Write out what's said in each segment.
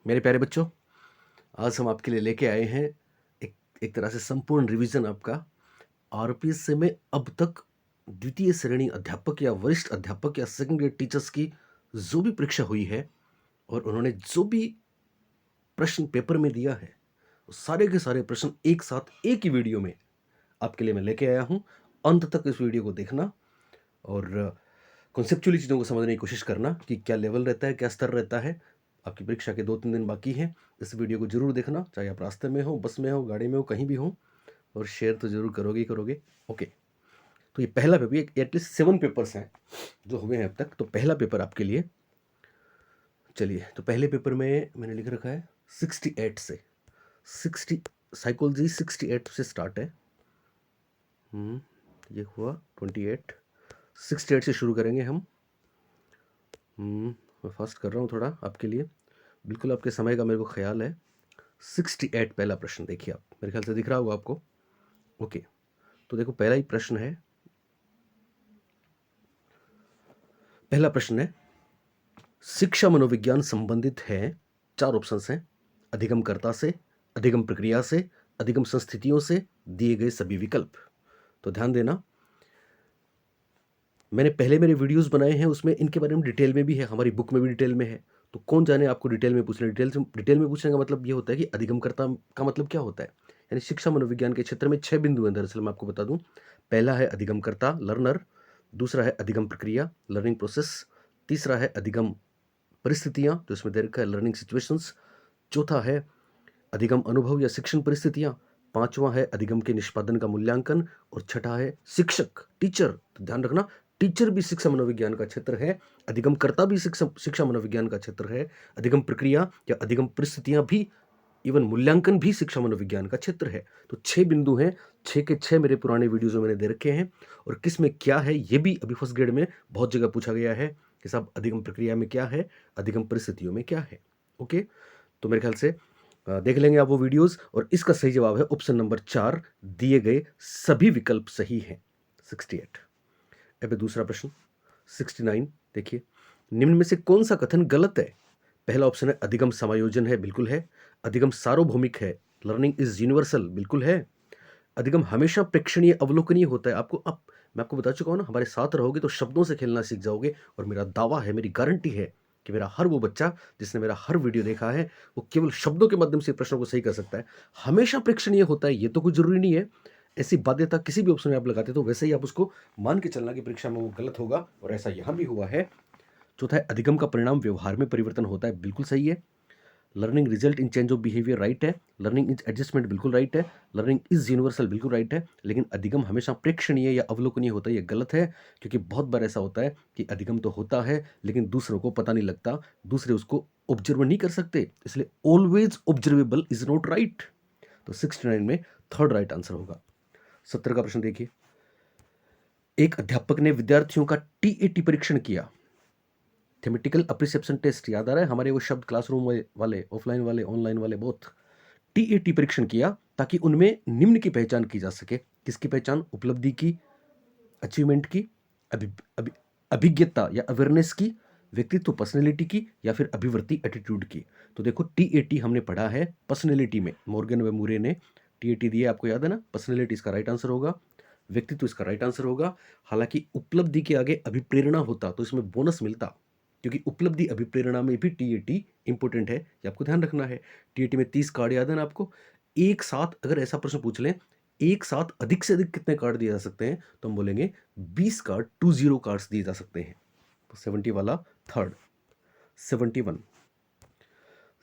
मेरे प्यारे बच्चों, आज हम आपके लिए लेके आए हैं एक एक तरह से संपूर्ण रिवीजन आपका आरपीएससी में अब तक द्वितीय श्रेणी अध्यापक या वरिष्ठ अध्यापक या सेकंड ग्रेड टीचर्स की जो भी परीक्षा हुई है और उन्होंने जो भी प्रश्न पेपर में दिया है, वो सारे के सारे प्रश्न एक साथ एक ही वीडियो में आपके लिए मैं लेके आया हूँ। अंत तक इस वीडियो को देखना और कॉन्सेप्चुअली चीज़ों को समझने की कोशिश करना कि क्या लेवल रहता है, क्या स्तर रहता है। आपकी परीक्षा के 2-3 दिन बाकी हैं। इस वीडियो को ज़रूर देखना, चाहे आप रास्ते में हो, बस में हो, गाड़ी में हो, कहीं भी हो, और शेयर तो ज़रूर करोगे ही करोगे। ओके, तो ये पहला पेपर, एटलीस्ट 7 पेपर्स हैं जो हुए हैं अब तक। तो पहला पेपर आपके लिए, चलिए, तो पहले पेपर में मैंने लिख रखा है 68 से 60, साइकोलॉजी 68 से स्टार्ट है। ये हुआ 28, 68 से शुरू करेंगे हम। मैं फास्ट कर रहा हूँ थोड़ा आपके लिए, बिल्कुल आपके समय का मेरे को ख्याल है। 68 पहला प्रश्न देखिए, आप मेरे ख्याल से दिख रहा होगा आपको। ओके, तो देखो पहला ही प्रश्न है। पहला प्रश्न है, शिक्षा मनोविज्ञान संबंधित है, 4 ऑप्शंस हैं, अधिगमकर्ता से, अधिगम प्रक्रिया से, अधिगम संस्थितियों से, दिए गए सभी विकल्प। तो ध्यान देना, मैंने पहले मेरे वीडियोस बनाए हैं, उसमें इनके बारे में डिटेल में भी है, हमारी बुक में भी डिटेल में है। तो कौन जाने आपको डिटेल में पूछना। डिटेल में पूछने का मतलब ये होता है कि अधिगमकर्ता का मतलब क्या होता है। यानी शिक्षा मनोविज्ञान के क्षेत्र में 6 बिंदु हैं दरअसल, मैं आपको बता दूं। पहला है अधिगमकर्ता, लर्नर। दूसरा है अधिगम प्रक्रिया, लर्निंग प्रोसेस। तीसरा है अधिगम परिस्थितियां, जो इसमें दे रखा है लर्निंग सिचुएशंस। चौथा है अधिगम अनुभव या शिक्षण परिस्थितियां। पांचवा है अधिगम के निष्पादन का मूल्यांकन। और छठा है शिक्षक, टीचर। तो ध्यान रखना, टीचर भी शिक्षा मनोविज्ञान का क्षेत्र है, अधिगमकर्ता भी शिक्षा मनोविज्ञान का क्षेत्र है, अधिगम प्रक्रिया या अधिगम परिस्थितियां भी, इवन मूल्यांकन भी शिक्षा मनोविज्ञान का क्षेत्र है। तो 6 बिंदु हैं, 6 के 6 मेरे पुराने वीडियोज में मैंने दे रखे हैं। और किस में क्या है ये भी अभी फर्स्ट ग्रेड में बहुत जगह पूछा गया है कि साहब अधिगम प्रक्रिया में क्या है, अधिगम परिस्थितियों में क्या है। ओके, तो मेरे ख्याल से देख लेंगे आप वो वीडियोस। और इसका सही जवाब है ऑप्शन नंबर 4, दिए गए सभी विकल्प सही हैं। 68। अब दूसरा प्रश्न 69 देखिए, निम्न में से कौन सा कथन गलत है। पहला ऑप्शन है अधिगम समायोजन है, बिल्कुल है। अधिगम सार्वभौमिक है, लर्निंग इज यूनिवर्सल, बिल्कुल है। अधिगम हमेशा प्रेक्षणीय अवलोकनीय होता है। मैं आपको बता चुका हूं ना, हमारे साथ रहोगे तो शब्दों से खेलना सीख जाओगे। और मेरा दावा है, मेरी गारंटी है कि मेरा हर वो बच्चा जिसने मेरा हर वीडियो देखा है, वो केवल शब्दों के माध्यम से प्रश्नों को सही कर सकता है। हमेशा प्रेक्षणीय होता है ये तो कोई जरूरी नहीं है। ऐसी बाध्यता किसी भी ऑप्शन में आप लगाते तो वैसे ही आप उसको मान के चलना कि परीक्षा में वो गलत होगा, और ऐसा यहां भी हुआ है। चौथा है अधिगम का परिणाम व्यवहार में परिवर्तन होता है, बिल्कुल सही है। Learning result in change of behaviour, right है। लर्निंग इज एडजस्टमेंट, बिल्कुल राइट है। लर्निंग इज यूनिवर्सल, बिल्कुल राइट है। लेकिन अधिगम हमेशा प्रेक्षणीय या अवलोकनीय होता है, ये गलत है। क्योंकि बहुत बार ऐसा होता है कि अधिगम तो होता है लेकिन दूसरों को पता नहीं लगता, दूसरे उसको ऑब्जर्व नहीं कर सकते, इसलिए always observable is not right. तो 69 में थर्ड राइट आंसर होगा। 70 का प्रश्न देखिए, एक अध्यापक ने विद्यार्थियों का टीएटी परीक्षण किया। थेमेटिकल अप्रिसिएप्शन टेस्ट, याद आ रहा है हमारे वो शब्द, क्लासरूम वाले, ऑफलाइन वाले, ऑनलाइन वाले, बोथ। टीएटी परीक्षण किया ताकि उनमें निम्न की पहचान की जा सके। किसकी पहचान, उपलब्धि की, अचीवमेंट की, अभि, अभि, अभिज्ञता या अवेयरनेस की, व्यक्तित्व पर्सनैलिटी की, या फिर अभिवृत्ति एटीट्यूड की। तो देखो टीएटी हमने पढ़ा है पर्सनैलिटी में, मॉर्गन व मूरे ने टीएटी दिया, आपको याद है ना। पर्सनैलिटी इसका राइट आंसर होगा, व्यक्तित्व इसका राइट आंसर होगा। हालांकि उपलब्धि के आगे अभिप्रेरणा होता तो इसमें बोनस मिलता, क्योंकि उपलब्धि अभिप्रेरणा में भी टीएटी इंपॉर्टेंट है, ये आपको ध्यान रखना है। टीएटी में 30 कार्ड याद है ना आपको। एक साथ अगर ऐसा प्रश्न पूछ लें, एक साथ अधिक से अधिक कितने कार्ड दिए जा सकते हैं, तो हम बोलेंगे 20 कार्ड, 20 कार्ड्स दिए जा सकते हैं। तो 70 वाला थर्ड। 71,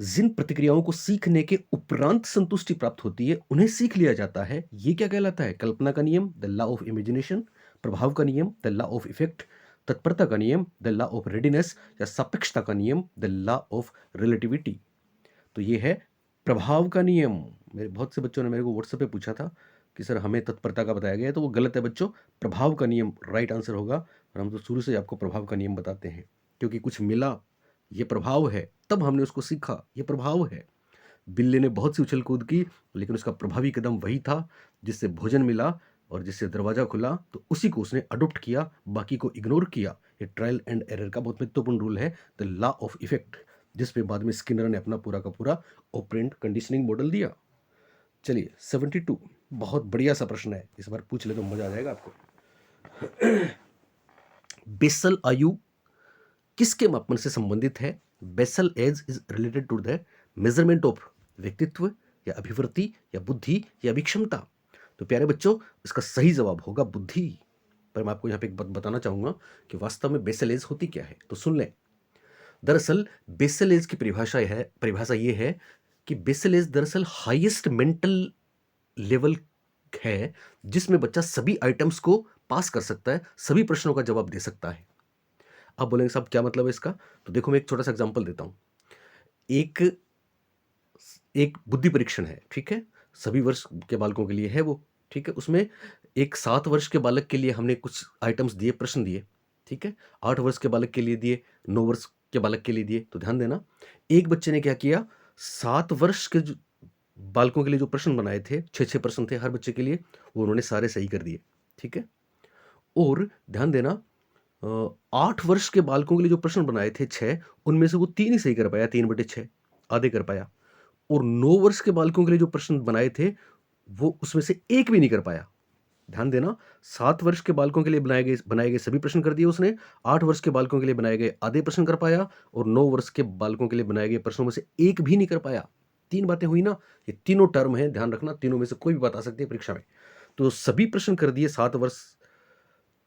जिन प्रतिक्रियाओं को सीखने के उपरांत संतुष्टि प्राप्त होती है उन्हें सीख लिया जाता है, ये क्या कहलाता है। कल्पना का नियम, द लॉ ऑफ इमेजिनेशन। प्रभाव का नियम, द लॉ ऑफ इफेक्ट। तत्परता का नियम, द लॉ ऑफ रेडीनेस। या सापेक्षता का नियम, द लॉ ऑफ रिलेटिविटी। तो ये है प्रभाव का नियम। मेरे बहुत से बच्चों ने मेरे को व्हाट्सएप पे पूछा था कि सर हमें तत्परता का बताया गया है, तो वो गलत है बच्चों। प्रभाव का नियम राइट आंसर होगा। और हम तो शुरू से आपको प्रभाव का नियम बताते हैं, क्योंकि कुछ मिला, ये प्रभाव है, तब हमने उसको सीखा, ये प्रभाव है। बिल्ली ने बहुत सी उछल कूद की, लेकिन उसका प्रभावी कदम वही था जिससे भोजन मिला और जिससे दरवाजा खुला, तो उसी को उसने अडॉप्ट किया, बाकी को इग्नोर किया। ये ट्रायल एंड एरर का बहुत महत्वपूर्ण रूल है, द लॉ ऑफ इफेक्ट। जिसमें बाद में स्किनर ने अपना पूरा का पूरा ऑपरेंट कंडीशनिंग मॉडल दिया। चलिए 72, बहुत बढ़िया सा प्रश्न है, इस बार पूछ ले तो मजा आ जाएगा आपको। बेसल आयु किसके मापन से संबंधित है? Basal age is related to the measurement of व्यक्तित्व या अभिवृत्ति या बुद्धि या अभिक्षमता। तो प्यारे बच्चों, इसका सही जवाब होगा बुद्धि। पर मैं आपको यहाँ पे एक बात बताना चाहूंगा कि वास्तव में बेसल एज होती क्या है, तो सुन लें। दरअसल बेसल एज की परिभाषा ये है कि बेसल एज दरअसल हाईएस्ट मेंटल लेवल है, जिसमें बच्चा सभी आइटम्स को पास कर सकता है, सभी प्रश्नों का जवाब दे सकता है। आप बोलेंगे साहब क्या मतलब है इसका? तो देखो मैं एक छोटा सा एग्जांपल देता हूं। एक बुद्धि परीक्षण है, ठीक है, सभी वर्ष के बालकों के लिए है वो, ठीक है। उसमें एक 7 वर्ष के बालक के लिए हमने कुछ आइटम्स दिए, प्रश्न दिए, ठीक है। 8 वर्ष के बालक के लिए दिए, 9 वर्ष के बालक के लिए दिए। तो ध्यान देना, एक बच्चे ने क्या किया, 7 वर्ष के बालकों के लिए जो प्रश्न बनाए थे, 6 प्रश्न थे हर बच्चे के लिए, वो उन्होंने सारे सही कर दिए, ठीक है। और ध्यान देना, 8 वर्ष के बालकों के लिए जो प्रश्न बनाए थे 6, उनमें से वो 3 ही सही कर पाया, 3/6 आधे कर पाया। और 9 वर्ष के बालकों के लिए जो प्रश्न बनाए थे, वो उसमें से एक भी नहीं कर पाया। ध्यान देना, 7 वर्ष के बालकों के लिए बनाए गए सभी प्रश्न कर दिए उसने, 8 वर्ष के बालकों के लिए बनाए गए आधे प्रश्न कर पाया, और 9 वर्ष के बालकों के लिए बनाए गए प्रश्नों में से एक भी नहीं कर पाया। 3 बातें हुई ना, ये तीनों टर्म है, ध्यान रखना, तीनों में से कोई भी बात आ सकती है परीक्षा में। तो सभी प्रश्न कर दिए 7 वर्ष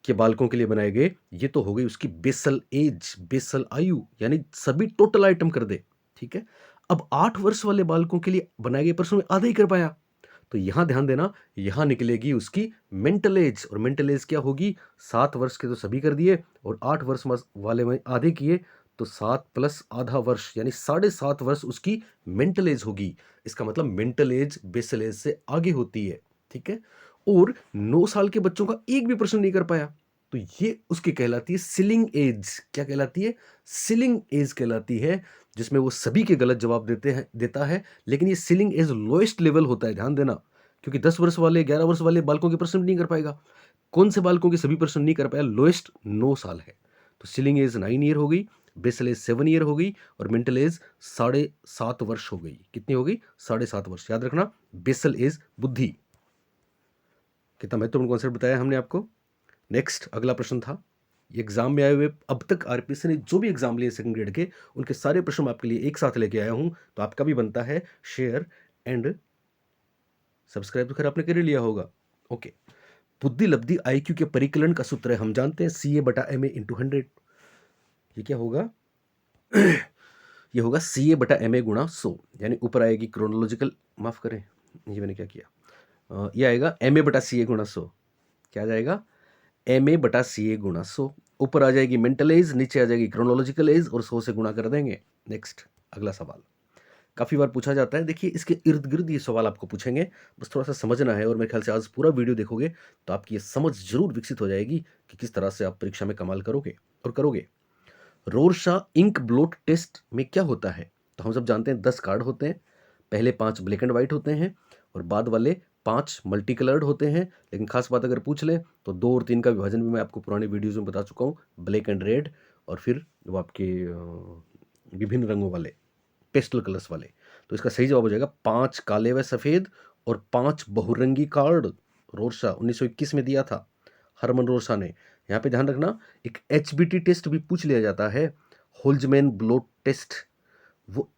के बालकों के लिए बनाए गए, ये तो हो गई उसकी बेसल एज, बेसल आयु, यानी सभी टोटल आइटम कर दे, ठीक है। अब 8 वर्ष वाले बालकों के लिए बनाए गए प्रश्नों में आधा ही कर पाया, तो यहां ध्यान देना, यहां निकलेगी उसकी मेंटल एज। और मेंटल एज क्या होगी? 7 वर्ष के तो सभी कर दिए, और 8 वर्ष वाले में आधे किए, तो 7 प्लस आधा वर्ष यानी 7.5 वर्ष उसकी मेंटल एज होगी। इसका मतलब मेंटल एज बेसल एज से आगे होती है, ठीक है। और 9 साल के बच्चों का एक भी प्रश्न नहीं कर पाया, तो ये उसकी कहलाती है सीलिंग एज। क्या कहलाती है? सीलिंग एज कहलाती है, जिसमें वो सभी के गलत जवाब देता है, लेकिन ये सीलिंग एज लोएस्ट लेवल होता है, ध्यान देना, क्योंकि 10 वर्ष वाले 11 वर्ष वाले बालकों के प्रश्न नहीं कर पाएगा। कौन से बालकों के सभी प्रश्न नहीं कर पाया? लोएस्ट 9 साल है। तो सीलिंग एज 9 ईयर हो गई, बेसल एज 7 ईयर हो गई, और मेंटल एज 7.5 वर्ष हो गई। कितनी हो गई? 7.5 वर्ष। याद रखना, बेसल एज बुद्धि। कितना महत्वपूर्ण कॉन्सेप्ट बताया हमने आपको। नेक्स्ट अगला प्रश्न था, एग्जाम में आए हुए अब तक आरपीएससी ने जो भी एग्जाम लिए सेकंड ग्रेड के, उनके सारे प्रश्न मैं आपके लिए एक साथ लेके आया हूं। तो आपका भी बनता है शेयर एंड सब्सक्राइब, तो खैर आपने कर लिया होगा, ओके। बुद्धि लब्धि आईक्यू के परिकलन का सूत्र है, हम जानते हैं CA/MA × 100। ये क्या होगा? ये होगा CA/MA × 100, यानी ऊपर आएगी क्रोनोलॉजिकल, माफ करें ये मैंने क्या किया, ये आएगा MA/CA × 100। क्या आ जाएगा? MA/CA × 100। ऊपर आ जाएगी मेंटल एज, नीचे आ जाएगी क्रोनोलॉजिकल एज, और 100 से गुणा कर देंगे। नेक्स्ट अगला सवाल काफी बार पूछा जाता है, देखिए इसके इर्द गिर्द ये सवाल आपको पूछेंगे, बस थोड़ा सा समझना है, और मेरे ख्याल से आज पूरा वीडियो देखोगे तो आपकी ये समझ जरूर विकसित हो जाएगी कि किस तरह से आप परीक्षा में कमाल करोगे और करोगे। रोरशा इंक ब्लोट टेस्ट में क्या होता है? तो हम सब जानते हैं 10 कार्ड होते हैं, पहले 5 ब्लैक एंड व्हाइट होते हैं, और बाद वाले 5 मल्टी कलर्ड होते हैं। लेकिन खास बात अगर पूछ ले तो 2 और 3 का विभाजन भी मैं आपको पुराने वीडियोज में बता चुका हूँ, ब्लैक एंड रेड, और फिर वो आपके विभिन्न रंगों वाले, पेस्टल कलर्स वाले। तो इसका सही जवाब हो जाएगा 5 काले व सफ़ेद और 5 बहुरंगी कार्ड। रोरशा 1921 में दिया था हरमन रोरशा ने। यहाँ पे ध्यान रखना, एक HBT टेस्ट भी पूछ लिया जाता है, होल्जमैन ब्लोट टेस्ट, वो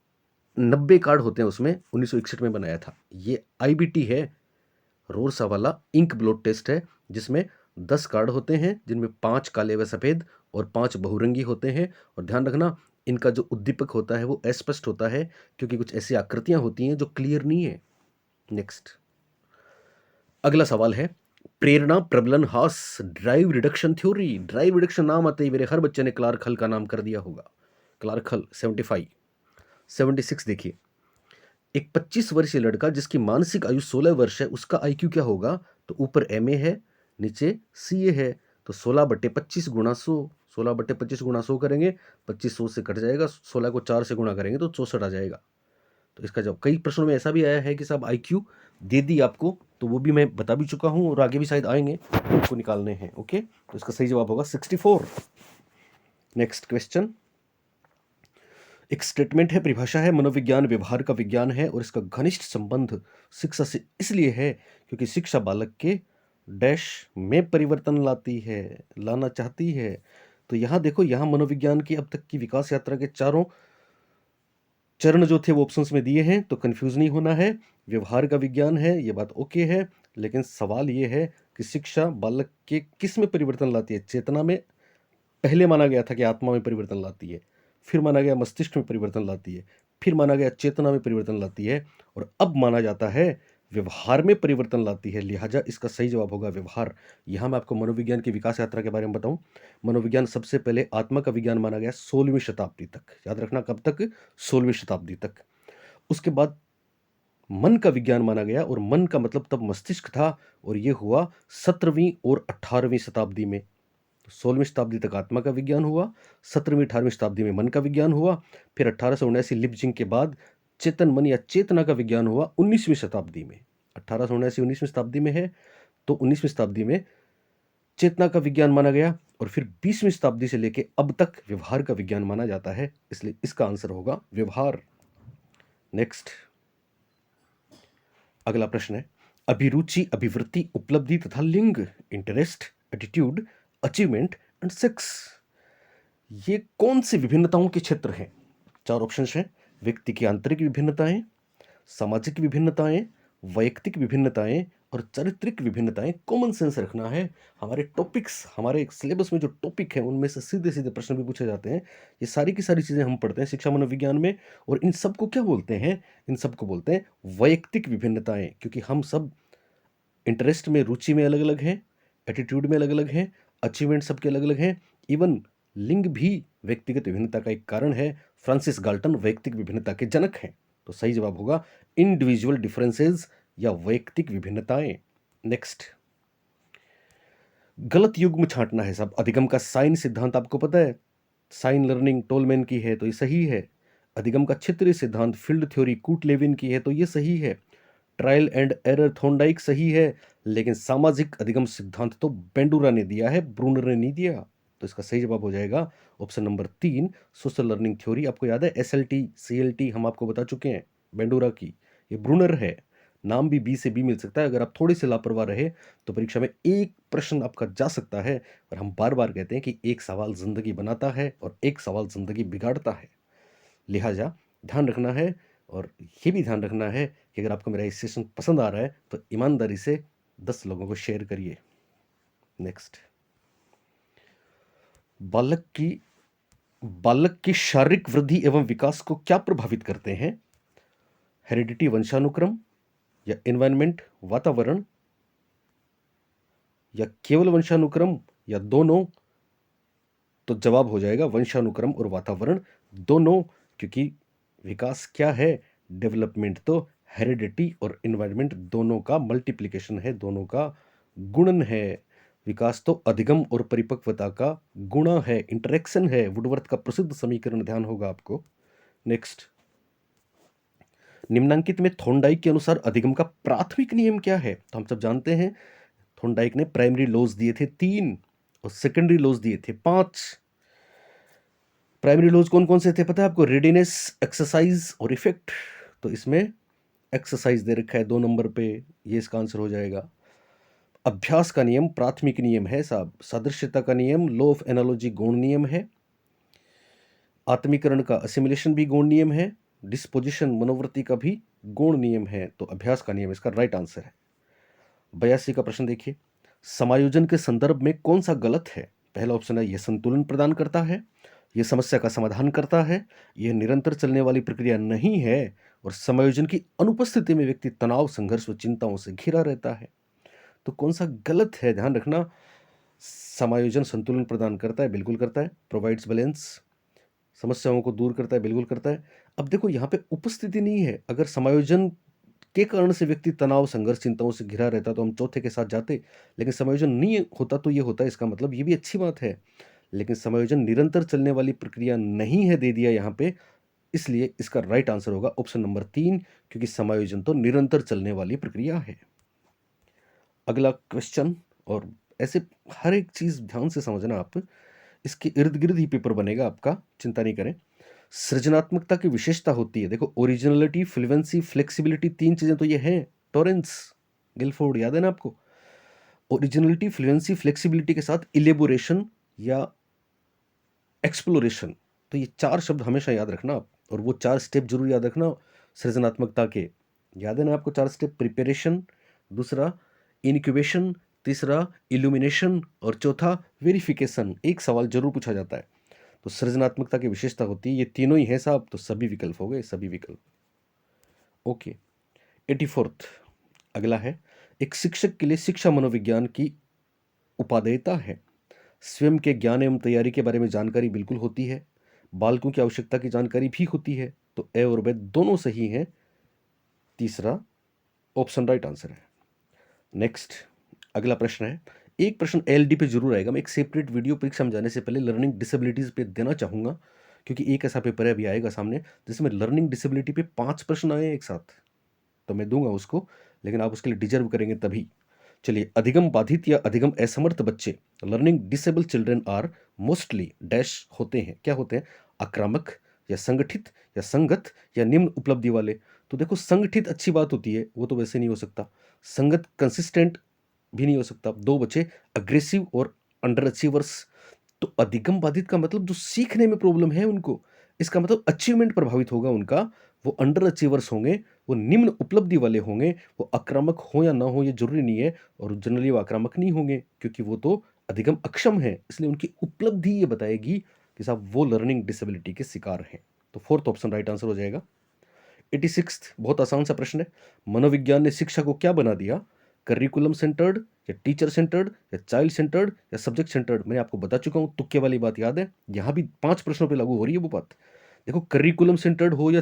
90 कार्ड होते हैं उसमें, 1961 में बनाया था। ये IBT है, रोरशा वाला इंक ब्लोट टेस्ट है, जिसमें 10 कार्ड होते हैं, जिनमें 5 काले व सफ़ेद और 5 बहुरंगी होते हैं। और ध्यान रखना, इनका जो उद्दीपक होता है वो अस्पष्ट होता है, क्योंकि कुछ ऐसी आकृतियां होती हैं जो क्लियर नहीं है। नेक्स्ट अगला सवाल है, प्रेरणा प्रबलन हास drive reduction theory. Drive reduction नाम आते ही मेरे हर बच्चे ने क्लार्क हल का नाम कर दिया होगा। क्लार्क हल 75, 76 देखिए, एक 25 वर्षीय लड़का जिसकी मानसिक आयु 16 वर्ष है, उसका IQ क्या होगा? तो ऊपर MA है, नीचे CA है, तो 16/25 × 100, 16/25 × 100 करेंगे, 25 100 से कट जाएगा, 16 को 4 से गुणा करेंगे तो 64 आ जाएगा। तो इसका जवाब, कई प्रश्नों में ऐसा भी आया है कि साहब IQ दे दी आपको, तो वो भी मैं बता भी चुका हूँ, और आगे भी शायद आएंगे, आपको निकालने हैं, ओके। तो इसका सही जवाब होगा 64। नेक्स्ट क्वेश्चन, एक स्टेटमेंट है, परिभाषा है, मनोविज्ञान व्यवहार का विज्ञान है और इसका घनिष्ठ संबंध शिक्षा से इसलिए है क्योंकि शिक्षा बालक के डैश में परिवर्तन लाना चाहती है। तो यहाँ देखो, यहाँ मनोविज्ञान की अब तक की विकास यात्रा के चारों चरण जो थे वो ऑप्शंस में दिए हैं, तो कंफ्यूज नहीं होना है। व्यवहार का विज्ञान है, ये बात ओके है, लेकिन सवाल ये है कि शिक्षा बालक के किस में परिवर्तन लाती है। चेतना में पहले माना गया था कि आत्मा में परिवर्तन लाती है, फिर माना गया मस्तिष्क में परिवर्तन लाती है, फिर माना गया चेतना में परिवर्तन लाती है, और अब माना जाता है व्यवहार में परिवर्तन लाती है। लिहाजा इसका सही जवाब होगा व्यवहार। यहाँ मैं आपको मनोविज्ञान की विकास यात्रा के बारे में बताऊं। मनोविज्ञान सबसे पहले आत्मा का विज्ञान माना गया 16वीं शताब्दी तक, याद रखना कब तक, 16वीं शताब्दी तक। उसके बाद मन का विज्ञान माना गया, और मन का मतलब तब मस्तिष्क था, और यह हुआ 17वीं और 18वीं शताब्दी में। 16वीं शताब्दी तक आत्मा का विज्ञान हुआ, 17वीं 18वीं शताब्दी में मन का विज्ञान हुआ, फिर 1879 लिपजिंग के बाद चेतन मन या चेतना का विज्ञान हुआ 19वीं शताब्दी में। 1879 19वीं शताब्दी में है, तो 19वीं शताब्दी में चेतना का विज्ञान माना गया, और फिर 20वीं शताब्दी से लेके अब तक व्यवहार का विज्ञान माना जाता है, इसलिए इसका आंसर होगा व्यवहार। नेक्स्ट, अगला प्रश्न है, अभिरुचि, अभिवृत्ति, उपलब्धि तथा लिंग, interest, attitude, achievement and sex, ये कौन सी विभिन्नताओं के क्षेत्र हैं? चार ऑप्शन हैं। व्यक्ति की आंतरिक विभिन्नताएं, सामाजिक विभिन्नताएं, वैयक्तिक विभिन्नताएं और चारित्रिक विभिन्नताएं। कॉमन सेंस रखना है। हमारे टॉपिक्स, हमारे सिलेबस में जो टॉपिक है उनमें से सीधे सीधे प्रश्न भी पूछे जाते हैं। ये सारी की सारी चीज़ें हम पढ़ते हैं शिक्षा मनोविज्ञान में, और इन सबको क्या बोलते हैं? इन सबको बोलते हैं वैयक्तिक विभिन्नताएं, क्योंकि हम सब इंटरेस्ट में, रुचि में अलग अलग हैं, एटीट्यूड में अलग अलग हैं, अचीवमेंट सबके अलग अलग हैं, इवन लिंग भी व्यक्तिगत विभिन्नता का एक कारण है। फ्रांसिस गाल्टन वैयक्तिक विभिन्नता के जनक हैं, तो सही जवाब होगा इंडिविजुअल डिफरेंसेस या वैयक्तिक विभिन्नताएं। नेक्स्ट, गलत युग्म छांटना है सब। अधिगम का साइन सिद्धांत आपको पता है, साइन लर्निंग टोलमैन की है, तो ये सही है। अधिगम का क्षेत्रीय सिद्धांत फील्ड थ्योरी कूट लेविन की है, तो ये सही है। ट्रायल एंड एरर थॉर्नडाइक सही है, लेकिन सामाजिक अधिगम सिद्धांत तो बेंडूरा ने दिया है, ब्रूनर ने नहीं दिया। तो इसका सही जवाब हो जाएगा option number 3, social learning theory. आपको याद है SLT CLT हम आपको बता चुके हैं बेंडूरा की, ये ब्रूनर है। नाम भी बी से बी मिल सकता है, अगर आप थोड़ी सी लापरवाह रहे तो परीक्षा में एक प्रश्न आपका जा सकता है। और हम बार बार कहते हैं कि एक सवाल जिंदगी बनाता है और एक सवाल जिंदगी बिगाड़ता है। लिहाजा ध्यान रखना है, और ये भी ध्यान रखना है कि अगर आपको मेरा ये सेशन पसंद आ रहा है तो ईमानदारी से 10 लोगों को शेयर करिए। नेक्स्ट, बालक की शारीरिक वृद्धि एवं विकास को क्या प्रभावित करते हैं? हेरिडिटी वंशानुक्रम, या एनवायरनमेंट वातावरण, या केवल वंशानुक्रम, या दोनों? तो जवाब हो जाएगा वंशानुक्रम और वातावरण दोनों, क्योंकि विकास क्या है? डेवलपमेंट तो हेरिडिटी और एनवायरनमेंट दोनों का मल्टीप्लिकेशन है, दोनों का गुणन है। विकास तो अधिगम और परिपक्वता का गुणा है, इंटरेक्शन है। वुडवर्थ का प्रसिद्ध समीकरण ध्यान होगा आपको। नेक्स्ट, निम्नांकित में थॉर्नडाइक के अनुसार अधिगम का प्राथमिक नियम क्या है? तो हम सब जानते हैं थॉर्नडाइक ने प्राइमरी लॉज दिए थे 3 और सेकेंडरी लॉज दिए थे 5। प्राइमरी लॉज कौन कौन से थे पता है आपको? रेडीनेस, एक्सरसाइज और इफेक्ट। तो इसमें एक्सरसाइज दे रखा है 2 नंबर पे, ये इसका आंसर हो जाएगा। अभ्यास का नियम प्राथमिक नियम है साहब। सादृश्यता का नियम, लॉ ऑफ एनालॉजी गौण नियम है। आत्मीकरण का, असिमिलेशन भी गौण नियम है। डिस्पोजिशन, मनोवृत्ति का भी गौण नियम है। तो अभ्यास का नियम इसका राइट आंसर है। 82 का प्रश्न देखिए, समायोजन के संदर्भ में कौन सा गलत है? पहला ऑप्शन है यह संतुलन प्रदान करता है, यह समस्या का समाधान करता है, यह निरंतर चलने वाली प्रक्रिया नहीं है, और समायोजन की अनुपस्थिति में व्यक्ति तनाव, संघर्ष व चिंताओं से घिरा रहता है। तो कौन सा गलत है? ध्यान रखना, समायोजन संतुलन प्रदान करता है, बिल्कुल करता है। प्रोवाइड्स बैलेंस, समस्याओं को दूर करता है, बिल्कुल करता है। अब देखो यहाँ पे उपस्थिति नहीं है। अगर समायोजन के कारण से व्यक्ति तनाव, संघर्ष, चिंताओं से घिरा रहता तो हम चौथे के साथ जाते, लेकिन समायोजन नहीं होता तो ये होता है। इसका मतलब ये भी अच्छी बात है, लेकिन समायोजन निरंतर चलने वाली प्रक्रिया नहीं है, दे दिया यहाँ पे, इसलिए इसका राइट आंसर होगा ऑप्शन नंबर 3, क्योंकि समायोजन तो निरंतर चलने वाली प्रक्रिया है। अगला क्वेश्चन, और ऐसे हर एक चीज ध्यान से समझना आप, इसके इर्द गिर्द ही पेपर बनेगा आपका, चिंता नहीं करें। सृजनात्मकता की विशेषता होती है, देखो ओरिजिनलिटी, फ्लुएंसी, फ्लेक्सिबिलिटी, 3 चीज़ें तो ये हैं। टॉरेंस, गिलफोर्ड याद है ना आपको? ओरिजिनलिटी, फ्लुएंसी, फ्लेक्सिबिलिटी के साथ इलेबोरेशन या एक्सप्लोरेशन, तो ये 4 शब्द हमेशा याद रखना आप, और वो 4 स्टेप ज़रूर याद रखना सृजनात्मकता के। याद है ना आपको 4 स्टेप? प्रिपरेशन, दूसरा इनक्यूबेशन, तीसरा इल्यूमिनेशन और चौथा वेरिफिकेशन। एक सवाल ज़रूर पूछा जाता है। तो सृजनात्मकता की विशेषता होती है, ये तीनों ही हैं साहब, तो सभी विकल्प हो गए, सभी विकल्प। ओके, 84th अगला है, एक शिक्षक के लिए शिक्षा मनोविज्ञान की उपादेयता है। स्वयं के ज्ञान एवं तैयारी के बारे में जानकारी बिल्कुल होती है, बालकों की आवश्यकता की जानकारी भी होती है, तो ए और बे दोनों सही हैं, तीसरा ऑप्शन राइट आंसर है। नेक्स्ट अगला प्रश्न है, एक प्रश्न एलडी पे जरूर आएगा, मैं एक सेपरेट वीडियो परीक्षा में जाने से पहले लर्निंग डिसेबिलिटीज पे देना चाहूंगा, क्योंकि एक ऐसा पेपर है अभी आएगा सामने जिसमें लर्निंग डिसेबिलिटी पे 5 प्रश्न आए एक साथ, तो मैं दूंगा उसको, लेकिन आप उसके लिए डिजर्व करेंगे तभी। चलिए, अधिगम बाधित या अधिगम असमर्थ बच्चे, learning disable children are mostly dash होते हैं, क्या होते हैं? आक्रामक या संगठित या संगत या निम्न उपलब्धि वाले। तो देखो, संगठित अच्छी बात होती है, वो तो वैसे नहीं हो सकता। संगत कंसिस्टेंट भी नहीं हो सकता। 2 बचे अग्रेसिव और अंडर अचीवर्स। तो अधिगम बाधित का मतलब जो सीखने में प्रॉब्लम है उनको, इसका मतलब अचीवमेंट प्रभावित होगा उनका, वो अंडर अचीवर्स होंगे, वो निम्न उपलब्धि वाले होंगे। वो आक्रामक हो या ना हो ये जरूरी नहीं है, और जनरली वो आक्रामक नहीं होंगे क्योंकि वो तो अधिगम अक्षम है, इसलिए उनकी उपलब्धि ये बताएगी कि साहब वो लर्निंग डिसेबिलिटी के शिकार हैं। तो फोर्थ ऑप्शन राइट आंसर हो जाएगा। 86th बहुत आसान सा प्रश्न है, मनोविज्ञान ने शिक्षा को क्या बना दिया? करिकुलम सेंटर्ड या टीचर सेंटर्ड या चाइल्ड सेंटर्ड या सब्जेक्ट सेंटर्ड? मैंने आपको बता चुका हूँ, तुक्के वाली बात याद है, यहाँ भी 5 प्रश्नों पे लागू हो रही है वो बात। देखो, करिकुलम सेंटर्ड हो या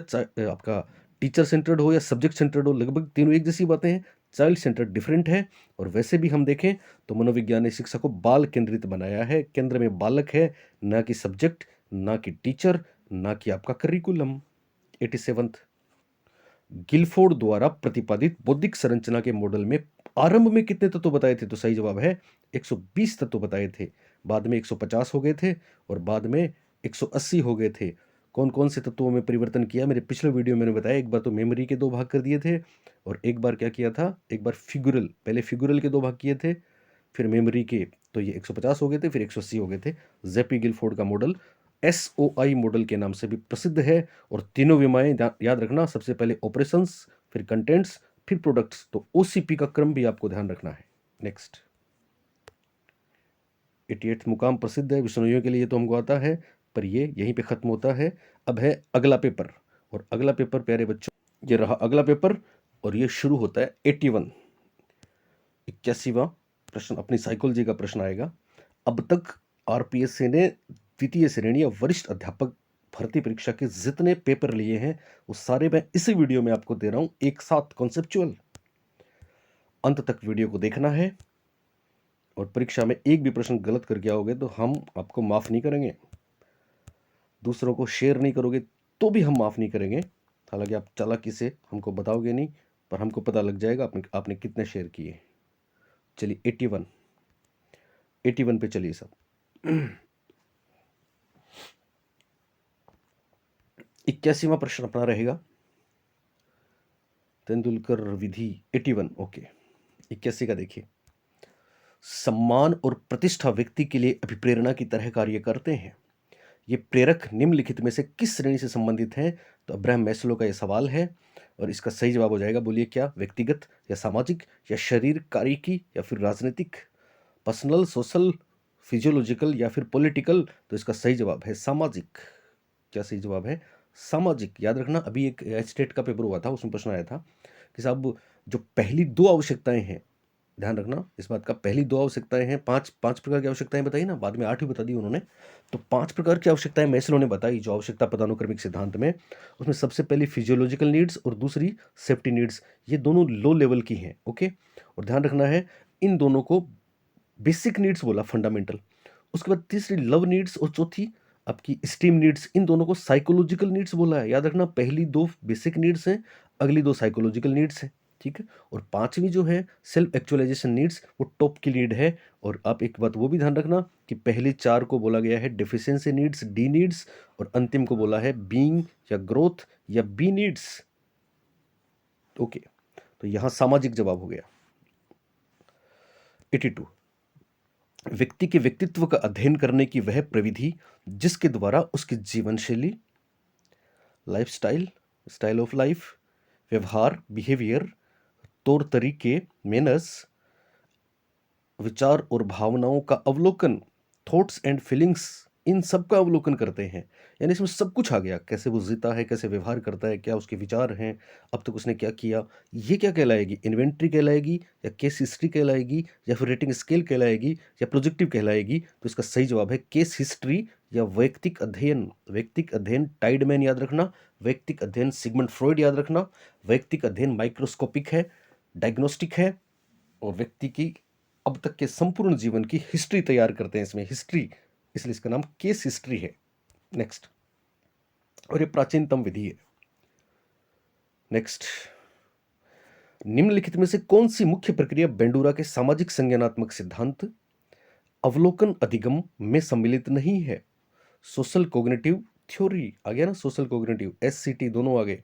आपका टीचर सेंटर्ड हो या सब्जेक्ट सेंटर्ड हो, लगभग तीनों एक जैसी बातें हैं। चाइल्ड सेंटर्ड डिफरेंट है, और वैसे भी हम देखें तो मनोविज्ञान ने शिक्षा को बाल केंद्रित बनाया है। केंद्र में बालक है, ना कि सब्जेक्ट, ना कि टीचर, ना कि आपका करिकुलम। 87th, गिलफोर्ड द्वारा प्रतिपादित बौद्धिक संरचना के मॉडल में आरंभ में कितने तत्व बताए थे? तो सही जवाब है 120 तत्व बताए थे, बाद में 150 हो गए थे, और बाद में 180 हो गए थे। कौन कौन से तत्वों में परिवर्तन किया? मेरे पिछले वीडियो में मैंने बताया, एक बार तो मेमोरी के 2 भाग कर दिए थे, और एक बार क्या किया था, एक बार फिगुरल, पहले फिगुरल के 2 भाग किए थे, फिर मेमोरी के, तो ये 150 हो गए थे, फिर 180 हो गए थे। जेपी गिलफोर्ड का मॉडल SOI मॉडल के नाम से भी प्रसिद्ध है, और तीनों विमाएं याद रखना, सबसे पहले ऑपरेशंस, फिर कंटेंट्स, फिर प्रोडक्ट्स, तो OCP का क्रम भी आपको ध्यान रखना है। नेक्स्ट, 88th मुकाम प्रसिद्ध है विष्णुइयों के लिए, तो हमको आता है, पर ये यहीं पे खत्म होता है। अब है अगला पेपर, और अगला पेपर प्यारे बच्चों, ये रहा अगला पेपर, और ये शुरू होता है 81, 81वां प्रश्न, अपनी साइकोलॉजी का प्रश्न आएगा। अब तक RPSC ने द्वितीय श्रेणी या वरिष्ठ अध्यापक भर्ती परीक्षा के जितने पेपर लिए हैं, वो सारे मैं इसी वीडियो में आपको दे रहा हूं एक साथ, कॉन्सेप्चुअल। अंत तक वीडियो को देखना है, और परीक्षा में एक भी प्रश्न गलत करके आओगे तो हम आपको माफ नहीं करेंगे, दूसरों को शेयर नहीं करोगे तो भी हम माफ नहीं करेंगे। हालांकि आप चालाकी से हमको बताओगे नहीं, पर हमको पता लग जाएगा आपने कितने शेयर किए। चलिए 81 पे चलिए सब। 81वां प्रश्न अपना रहेगा, तेंदुलकर विधि। 81 ओके, 81 का देखिए, सम्मान और प्रतिष्ठा व्यक्ति के लिए अभिप्रेरणा की तरह कार्य करते हैं। ये प्रेरक निम्नलिखित में से किस श्रेणी से संबंधित हैं? तो अब्राहम मैस्लो का यह सवाल है, और इसका सही जवाब हो जाएगा, बोलिए क्या? व्यक्तिगत या सामाजिक या शरीर कार्यकी या फिर राजनीतिक? पर्सनल, सोशल, फिजियोलॉजिकल या फिर पॉलिटिकल? तो इसका सही जवाब है सामाजिक। क्या सही जवाब है? सामाजिक। याद रखना, अभी एक स्टेट का पेपर हुआ था, उसमें प्रश्न आया था कि साहब जो पहली 2 आवश्यकताएं हैं, ध्यान रखना इस बात का, पहली 2 आवश्यकताएं हैं, 5 प्रकार की आवश्यकताएं बताई ना, बाद में 8 भी बता दी उन्होंने। तो 5 प्रकार की आवश्यकताएं मैस्लो ने बताई जो आवश्यकता पदानुक्रमिक सिद्धांत में, उसमें सबसे पहली फिजियोलॉजिकल नीड्स और दूसरी सेफ्टी नीड्स, ये दोनों लो लेवल की हैं। ओके, और ध्यान रखना है, इन दोनों को बेसिक नीड्स बोला, फंडामेंटल। उसके बाद तीसरी लव नीड्स, और चौथी आपकी स्टीम नीड्स, इन दोनों को साइकोलॉजिकल नीड्स बोला है। याद रखना, पहली 2 बेसिक नीड्स हैं, अगली 2 साइकोलॉजिकल नीड्स हैं। ठीक है। और पांचवी जो है सेल्फ एक्चुअलाइजेशन नीड्स, वो टॉप की लीड है। और आप एक बात वो भी ध्यान रखना कि पहली चार को बोला गया है डेफिशिएंसी नीड्स, डी नीड्स, और अंतिम को बोला है बीइंग या ग्रोथ या बी नीड्स। ओके, तो यहां सामाजिक जवाब हो गया। 82, व्यक्ति के व्यक्तित्व का अध्ययन करने की वह प्रविधि जिसके द्वारा उसकी जीवन शैली, लाइफस्टाइल, स्टाइल ऑफ लाइफ, व्यवहार, बिहेवियर, तौर तरीके, मैनर्स, विचार और भावनाओं का अवलोकन, थॉट्स एंड फीलिंग्स, इन सब का अवलोकन करते हैं। यानी इसमें सब कुछ आ गया, कैसे वो जीता है, कैसे व्यवहार करता है, क्या उसके विचार हैं, अब तक उसने क्या किया। ये क्या कहलाएगी, इन्वेंट्री कहलाएगी या केस हिस्ट्री कहलाएगी या फिर रेटिंग स्केल कहलाएगी या प्रोजेक्टिव कहलाएगी? तो इसका सही जवाब है केस हिस्ट्री या वैयक्तिक अध्ययन। वैयक्तिक अध्ययन टाइडमैन याद रखना, वैयक्तिक अध्ययन सिगमंड फ्रॉइड याद रखना। वैयक्तिक अध्ययन माइक्रोस्कोपिक है, डायग्नोस्टिक है, और व्यक्ति की अब तक के संपूर्ण जीवन की हिस्ट्री तैयार करते हैं इसमें, हिस्ट्री, इसलिए इसका नाम केस हिस्ट्री है। नेक्स्ट, और ये प्राचीनतम विधि है। नेक्स्ट, निम्नलिखित में से कौन सी मुख्य प्रक्रिया बेंडूरा के सामाजिक संज्ञानात्मक सिद्धांत अवलोकन अधिगम में सम्मिलित नहीं है? सोशल कोग्निटिव थ्योरी आ गया ना, सोशल कोग्निटिव, SCT दोनों आ गए।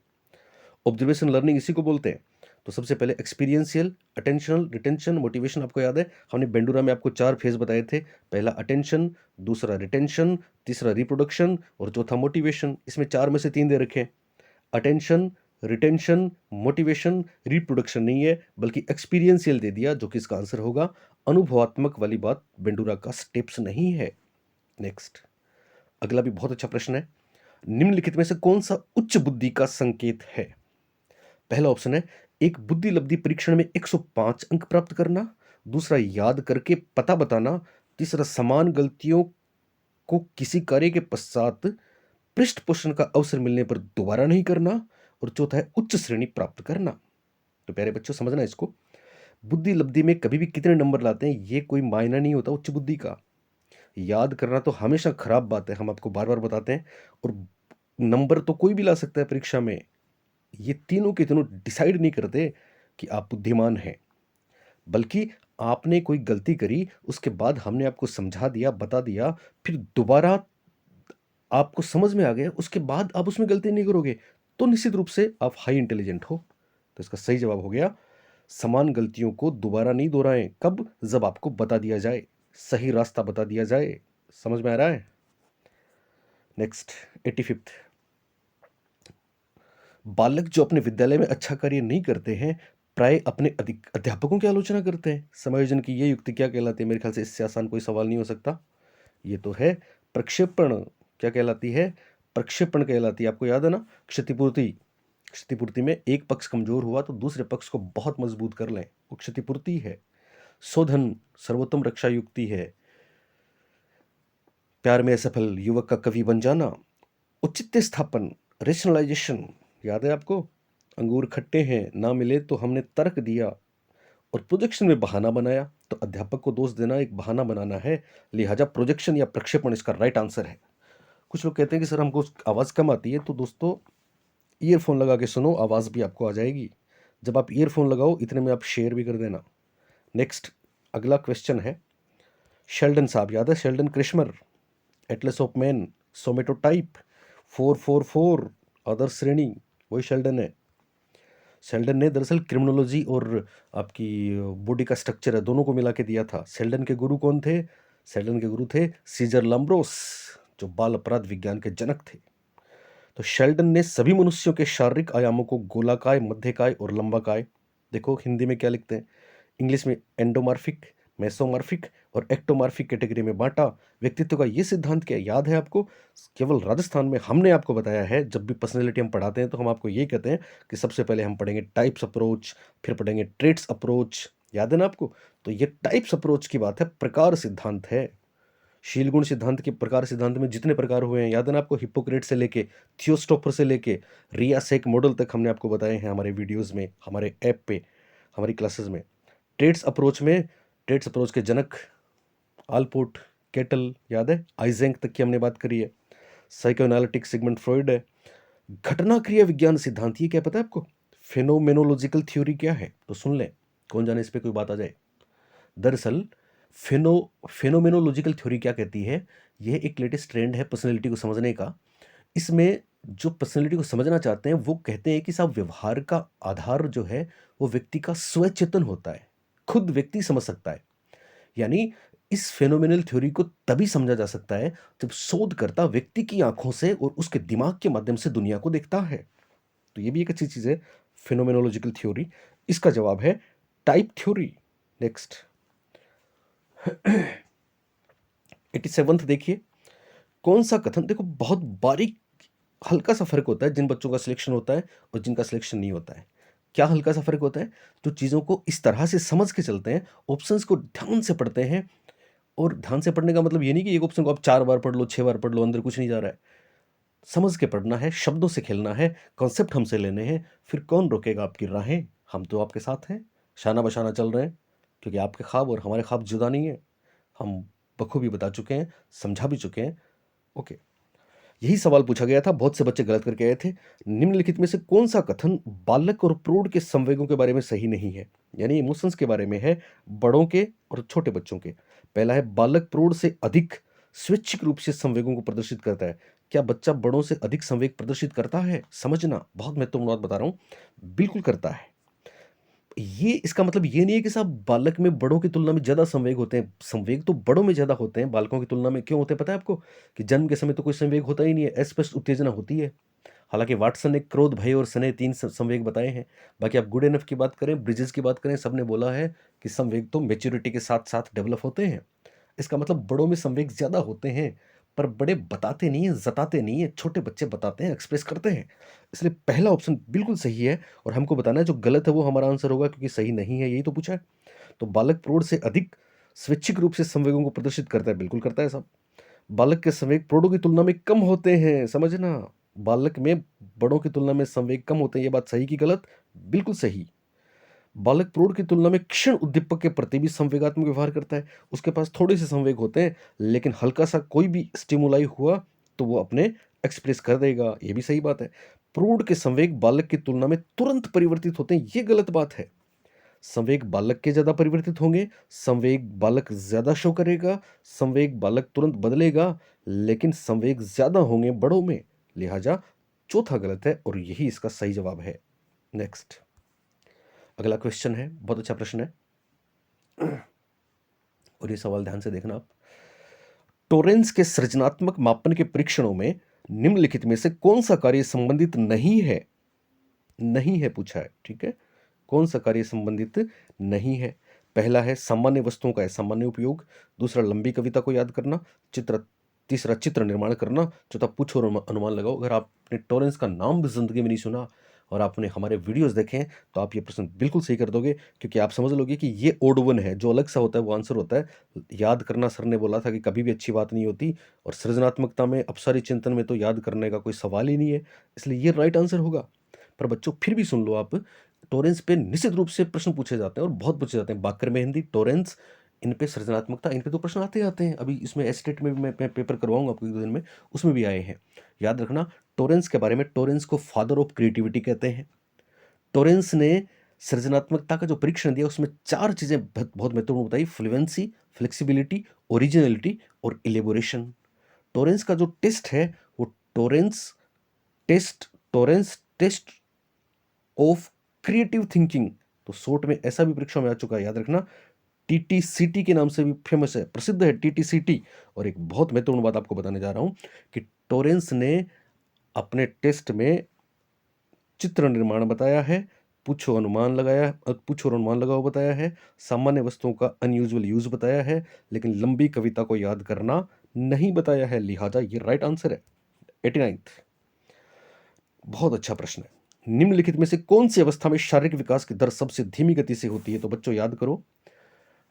ऑब्जर्वेशन लर्निंग इसी को बोलते हैं। तो सबसे पहले एक्सपीरियंशियल, अटेंशनल, रिटेंशन, मोटिवेशन। आपको याद है हमने बेंडूरा में आपको 4 फेज बताए थे, पहला अटेंशन, दूसरा रिटेंशन, तीसरा रिप्रोडक्शन और चौथा मोटिवेशन। इसमें 4 में से 3 दे रखे हैं, अटेंशन, रिटेंशन, मोटिवेशन। रिप्रोडक्शन नहीं है बल्कि एक्सपीरियंशियल दे दिया, जो कि इसका आंसर होगा। अनुभवात्मक वाली बात बेंडूरा का स्टेप्स नहीं है। नेक्स्ट, अगला भी बहुत अच्छा प्रश्न है। निम्नलिखित में से कौन सा उच्च बुद्धि का संकेत है? पहला ऑप्शन है एक बुद्धि लब्धि परीक्षण में 105 अंक प्राप्त करना, दूसरा याद करके पता बताना, तीसरा समान गलतियों को किसी कार्य के पश्चात पृष्ठ पोषण का अवसर मिलने पर दोबारा नहीं करना, और चौथा है उच्च श्रेणी प्राप्त करना। तो प्यारे बच्चों समझना इसको, बुद्धि लब्धि में कभी भी कितने नंबर लाते हैं ये कोई मायना नहीं होता उच्च बुद्धि का। याद करना तो हमेशा खराब बात है, हम आपको बार बार बताते हैं। और नंबर तो कोई भी ला सकता है परीक्षा में, ये तीनों के तीनों डिसाइड नहीं करते कि आप बुद्धिमान हैं, बल्कि आपने कोई गलती करी, उसके बाद हमने आपको समझा दिया, बता दिया, फिर दोबारा आपको समझ में आ गया, उसके बाद आप उसमें गलती नहीं करोगे, तो निश्चित रूप से आप हाई इंटेलिजेंट हो। तो इसका सही जवाब हो गया समान गलतियों को दोबारा नहीं दोहराएं। कब? जब आपको बता दिया जाए, सही रास्ता बता दिया जाए। समझ में आ रहा है? नेक्स्ट, 85th, बालक जो अपने विद्यालय में अच्छा कार्य नहीं करते हैं प्राय अपने अध्यापकों की आलोचना करते हैं। समायोजन की ये युक्ति क्या कहलाती है? मेरे ख्याल से इससे आसान कोई सवाल नहीं हो सकता। ये तो है प्रक्षेपण। क्या कहलाती है? प्रक्षेपण कहलाती है। आपको याद है ना, क्षतिपूर्ति। क्षतिपूर्ति में एक पक्ष कमजोर हुआ तो दूसरे पक्ष को बहुत मजबूत कर लें, वो क्षतिपूर्ति है। शोधन सर्वोत्तम रक्षा युक्ति है। प्यार में असफल युवक का कवि बन जाना। औचित्य स्थापन, रेशनलाइजेशन, याद है आपको? अंगूर खट्टे हैं, ना मिले तो हमने तर्क दिया। और प्रोजेक्शन में बहाना बनाया, तो अध्यापक को दोष देना एक बहाना बनाना है, लिहाजा प्रोजेक्शन या प्रक्षेपण इसका राइट आंसर है। कुछ लोग कहते हैं कि सर हमको आवाज़ कम आती है, तो दोस्तों ईयरफोन लगा के सुनो, आवाज़ भी आपको आ जाएगी। जब आप ईयरफोन लगाओ इतने में आप शेयर भी कर देना। नेक्स्ट, अगला क्वेश्चन है, शेल्डन साहब याद है? शेल्डन क्रिश्मर, एटलस ऑफ मैन, सोमेटोटाइप, 444, आदर्श श्रेणी, वही शेल्डन है। शेल्डन ने दरअसल क्रिमिनोलॉजी और आपकी बॉडी का स्ट्रक्चर है दोनों को मिला के दिया था। शेल्डन के गुरु कौन थे? शेल्डन के गुरु थे सीजर लैम्ब्रोस, जो बाल अपराध विज्ञान के जनक थे। तो शेल्डन ने सभी मनुष्यों के शारीरिक आयामों को गोलाकाय, मध्यकाय और लंबाकाय, देखो हिंदी में क्या लिखते हैं, इंग्लिश में एंडोमार्फिक, मेसोमार्फिक और एक्टोमार्फिक कैटेगरी में बांटा। व्यक्तित्व का ये सिद्धांत क्या याद है आपको? केवल राजस्थान में हमने आपको बताया है। जब भी पर्सनैलिटी हम पढ़ाते हैं तो हम आपको ये कहते हैं कि सबसे पहले हम पढ़ेंगे टाइप्स अप्रोच, फिर पढ़ेंगे ट्रेट्स अप्रोच, याद है ना आपको? तो ये टाइप्स अप्रोच की बात है, प्रकार सिद्धांत है। शीलगुण सिद्धांत के प्रकार सिद्धांत में जितने प्रकार हुए हैं याद है ना आपको? हिप्पोक्रेट से लेके थियोस्टोफर से लेके रियासेक मॉडल तक हमने आपको बताए हैं हमारे वीडियोस में, हमारे ऐप पे, हमारी क्लासेस में। ट्रेट्स अप्रोच में, ट्रेट्स अप्रोच के जनक आलपोर्ट, केटल, याद है? आइजेंक तक की हमने बात करी है। साइकोएनालिटिक सिगमंड फ्रॉइड है। घटना क्रिया विज्ञान सिद्धांत, ये क्या पता है आपको? फेनोमेनोलॉजिकल थ्योरी क्या है? तो सुन लें, कौन जाने इस पे कोई बात आ जाए। दरअसल फेनोमेनोलॉजिकल थ्योरी क्या कहती है, यह एक लेटेस्ट ट्रेंड है पर्सनैलिटी को समझने का। इसमें जो पर्सनैलिटी को समझना चाहते हैं, वो कहते हैं कि साहब व्यवहार का आधार जो है, वो व्यक्ति का स्वचेतन होता है, खुद व्यक्ति समझ सकता है। यानी इस फेनोमेनल थ्योरी को तभी समझा जा सकता है, जब शोधकर्ता व्यक्ति की आँखों से और उसके दिमाग के माध्यम से दुनिया को देखता है। तो ये भी एक अच्छी चीज़ है, फेनोमेनोलॉजिकल थ्योरी। इसका जवाब है टाइप थ्योरी। नेक्स्ट 87th देखिए, कौन सा कथन, देखो बहुत बारीक हल्का सा फ़र्क होता है जिन बच्चों का सिलेक्शन होता है और जिनका सिलेक्शन नहीं होता है। क्या हल्का सा फ़र्क होता है? जो चीज़ों को इस तरह से समझ के चलते हैं, ऑप्शंस को ध्यान से पढ़ते हैं, और ध्यान से पढ़ने का मतलब ये नहीं कि एक ऑप्शन को आप 4 बार पढ़ लो, 6 बार पढ़ लो, अंदर कुछ नहीं जा रहा है। समझ के पढ़ना है, शब्दों से खेलना है, कॉन्सेप्ट हमसे लेने हैं, फिर कौन रोकेगा आपकी राहें? हम तो आपके साथ हैं, शाना-बशाना चल रहे हैं, क्योंकि आपके ख्वाब और हमारे ख्वाब जुदा नहीं है। हम बखूबी बता चुके हैं, समझा भी चुके हैं। ओके, यही सवाल पूछा गया था, बहुत से बच्चे गलत करके आए थे। निम्नलिखित में से कौन-सा कथन बालक और प्रौढ़ के संवेगों के बारे में सही नहीं है? यानी इमोशंस के बारे में है, बड़ों के और छोटे बच्चों के। पहला है, बालक प्रौढ़ से अधिक स्वैच्छिक रूप से संवेगों को प्रदर्शित करता है। क्या बच्चा बड़ों से अधिक संवेग प्रदर्शित करता है? समझना, बहुत महत्वपूर्ण बात बता रहा हूँ। बिल्कुल करता है। ये इसका मतलब ये नहीं है कि साहब बालक में बड़ों की तुलना में ज़्यादा संवेग होते हैं। संवेग तो बड़ों में ज़्यादा होते हैं, बालकों की तुलना में। क्यों होते हैं पता है आपको? कि जन्म के समय तो कोई संवेग होता ही नहीं है, अस्पष्ट उत्तेजना होती है। हालाँकि वाटसन ने क्रोध, भय और स्नेह 3 संवेग बताए हैं। बाकी आप गुड इनफ की बात करें, ब्रिजेस की बात करें, सबने बोला है कि संवेग तो मैच्योरिटी के साथ-साथ डेवलप होते हैं। इसका मतलब बड़ों में संवेग ज़्यादा होते हैं, पर बड़े बताते नहीं हैं, जताते नहीं हैं, छोटे बच्चे बताते हैं, एक्सप्रेस करते हैं। इसलिए पहला ऑप्शन बिल्कुल सही है, और हमको बताना है जो गलत है वो हमारा आंसर होगा, क्योंकि सही नहीं है, यही तो पूछा है। तो बालक प्रौढ़ से अधिक स्वैच्छिक रूप से संवेगों को प्रदर्शित करता है, बिल्कुल करता है साहब। बालक के संवेग प्रौढ़ों की तुलना में कम होते हैं, समझना। बालक में बड़ों की तुलना में संवेग कम होते हैं, ये बात सही कि गलत? बिल्कुल सही। बालक प्रौढ़ की तुलना में क्षण उद्दीपक के प्रति भी संवेगात्मक व्यवहार करता है। उसके पास थोड़े से संवेग होते हैं, लेकिन हल्का सा कोई भी स्टिमुलाई हुआ तो वो अपने एक्सप्रेस कर देगा, ये भी सही बात है। प्रौढ़ के संवेग बालक की तुलना में तुरंत परिवर्तित होते हैं, ये गलत बात है। संवेग बालक के ज़्यादा परिवर्तित होंगे, संवेग बालक ज़्यादा शो करेगा, संवेग बालक तुरंत बदलेगा, लेकिन संवेग ज़्यादा होंगे बड़ों में। लिहाजा चौथा गलत है, और यही इसका सही जवाब है। नेक्स्ट, अगला क्वेश्चन है, बहुत अच्छा प्रश्न है, और ये सवाल ध्यान से देखना आप। टोरेंस के सृजनात्मक मापन के परीक्षणों में निम्नलिखित में से कौन सा कार्य संबंधित नहीं है? नहीं है पूछा है, ठीक है। कौन सा कार्य संबंधित नहीं है? पहला है सामान्य वस्तुओं का सामान्य उपयोग, दूसरा लंबी कविता को याद करना, तीसरा चित्र निर्माण करना, चौथा पूछो और अनुमान लगाओ। अगर आपने टॉरेंस का नाम भी जिंदगी में नहीं सुना और आपने हमारे वीडियोस देखे हैं, तो आप ये प्रश्न बिल्कुल सही कर दोगे, क्योंकि आप समझ लोगे कि ये ओड वन है, जो अलग सा होता है वो आंसर होता है। याद करना सर ने बोला था कि कभी भी अच्छी बात नहीं होती, और सृजनात्मकता में, अपसारी चिंतन में तो याद करने का कोई सवाल ही नहीं है, इसलिए ये राइट आंसर होगा। पर बच्चों फिर भी सुन लो आप, टॉरेंस पे निश्चित रूप से प्रश्न पूछे जाते हैं, और बहुत पूछे जाते हैं। बाकर मेहंदी, टॉरेंस, इन पे सृजनात्मकता, इन पे तो प्रश्न आते ही आते हैं। अभी इसमें एस्टेट में भी मैं पेपर करवाऊंगा आपको 1-2 दिन में, उसमें भी आए हैं। याद रखना टॉरेंस के बारे में, टॉरेंस को फादर ऑफ क्रिएटिविटी कहते हैं। टॉरेंस ने सृजनात्मकता का जो परीक्षण दिया, उसमें 4 चीज़ें बहुत महत्वपूर्ण बताई: फ्लुएंसी, फ्लेक्सिबिलिटी, ओरिजिनलिटी और इलेबोरेशन। टॉरेंस का जो टेस्ट है, वो Torrance test of creative thinking, तो शॉर्ट में ऐसा भी परीक्षा में आ चुका है, याद रखना। टीटीसीटी के नाम से भी फेमस है, प्रसिद्ध है टीटीसीटी। और एक बहुत महत्वपूर्ण बात आपको बताने जा रहा हूं कि टॉरेंस ने अपने टेस्ट में चित्र निर्माण बताया है, पूछो और अनुमान लगाओ बताया है, सामान्य वस्तुओं का अनयूजुअल यूज बताया है, लेकिन लंबी कविता को याद करना नहीं बताया है। लिहाजा ये राइट आंसर है। 89th, बहुत अच्छा प्रश्न है। निम्नलिखित में से कौन सी अवस्था में शारीरिक विकास की दर सबसे धीमी गति से होती है? तो बच्चों याद करो,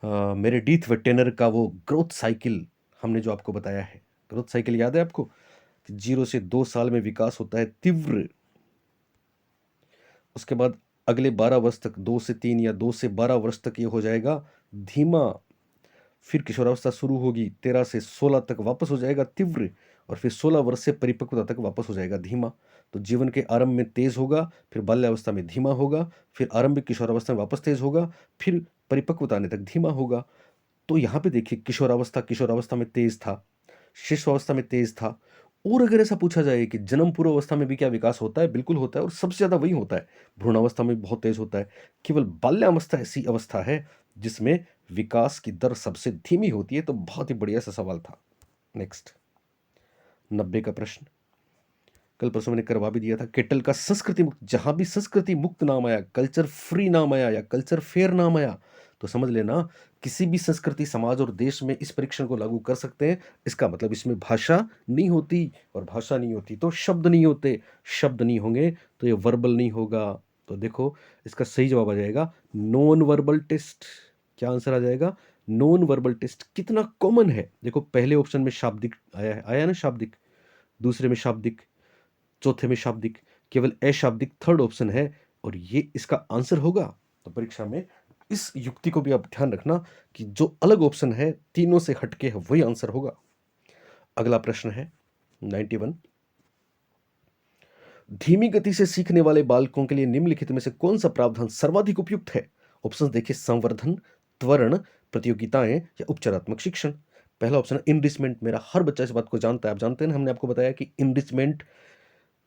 मेरे डीथ वेटेनर का वो ग्रोथ साइकिल हमने जो आपको बताया है, ग्रोथ साइकिल याद है आपको कि 0 से 2 साल में विकास होता है तीव्र, उसके बाद अगले 12 वर्ष तक, 2 से 3 या 2 से 12 वर्ष तक ये हो जाएगा धीमा, फिर किशोरावस्था शुरू होगी, 13 से 16 तक वापस हो जाएगा तीव्र, और फिर 16 वर्ष से परिपक्वता तक वापस हो जाएगा धीमा। तो जीवन के आरंभ में तेज होगा, फिर बाल्यावस्था में धीमा होगा, फिर आरंभिक किशोरावस्था में वापस तेज होगा, फिर परिपक्वता आने तक धीमा होगा। तो यहाँ पे देखिए किशोरावस्था में तेज था, शिशुअवस्था में तेज था। और अगर ऐसा पूछा जाए कि जन्म पूर्व अवस्था में भी क्या विकास होता है, बिल्कुल होता है, और सबसे ज़्यादा वही होता है। भ्रूणावस्था में बहुत तेज होता है। केवल बाल्यावस्था ऐसी अवस्था है जिसमें विकास की दर सबसे धीमी होती है। तो बहुत ही बढ़िया सा सवाल था। नेक्स्ट 90 का प्रश्न कल परसों मैंने करवा भी दिया था। केटल का संस्कृति मुक्त, जहां भी संस्कृति मुक्त नाम आया, कल्चर फ्री नाम आया या कल्चर फेयर नाम आया, तो समझ लेना किसी भी संस्कृति, समाज और देश में इस परीक्षण को लागू कर सकते हैं। इसका मतलब इसमें भाषा नहीं होती, और भाषा नहीं होती तो शब्द नहीं होते, शब्द नहीं होंगे तो ये वर्बल नहीं होगा। तो देखो इसका सही जवाब आ जाएगा नॉन वर्बल टेस्ट। क्या आंसर आ जाएगा? Non verbal test. कितना कॉमन है देखो, पहले ऑप्शन में शाब्दिक आया ना, शाब्दिक, दूसरे में शाब्दिक, चौथे में शाब्दिक, केवल अशाब्दिक थर्ड ऑप्शन है, और ये इसका आंसर होगा। तो परीक्षा में इस युक्ति को भी आप ध्यान रखना कि जो अलग ऑप्शन है तीनों से हटके है वही आंसर होगा। अगला प्रश्न है 91। धीमी गति से सीखने वाले बालकों के लिए निम्नलिखित में से कौन सा प्रावधान सर्वाधिक उपयुक्त है? ऑप्शन देखिए, संवर्धन, त्वरण, प्रतियोगिताएं या उपचारात्मक शिक्षण। पहला ऑप्शन है इनरिचमेंट। मेरा हर बच्चा इस बात को जानता है, आप जानते हैं ना, हमने आपको बताया कि इनरिचमेंट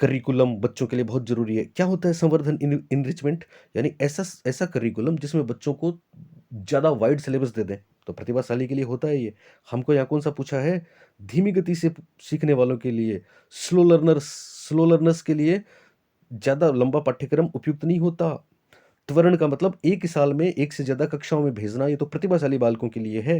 करिकुलम बच्चों के लिए बहुत जरूरी है। क्या होता है संवर्धन, इनरिचमेंट? यानी ऐसा ऐसा करिकुलम जिसमें बच्चों को ज़्यादा वाइड सिलेबस दे दें। तो प्रतिभाशाली के लिए होता है ये। हमको यहाँ कौन सा पूछा है? धीमी गति से सीखने वालों के लिए, स्लो लर्नर्स के लिए ज़्यादा लंबा पाठ्यक्रम उपयुक्त नहीं होता। त्वरण का मतलब एक ही साल में एक से ज़्यादा कक्षाओं में भेजना, ये तो प्रतिभाशाली बालकों के लिए है।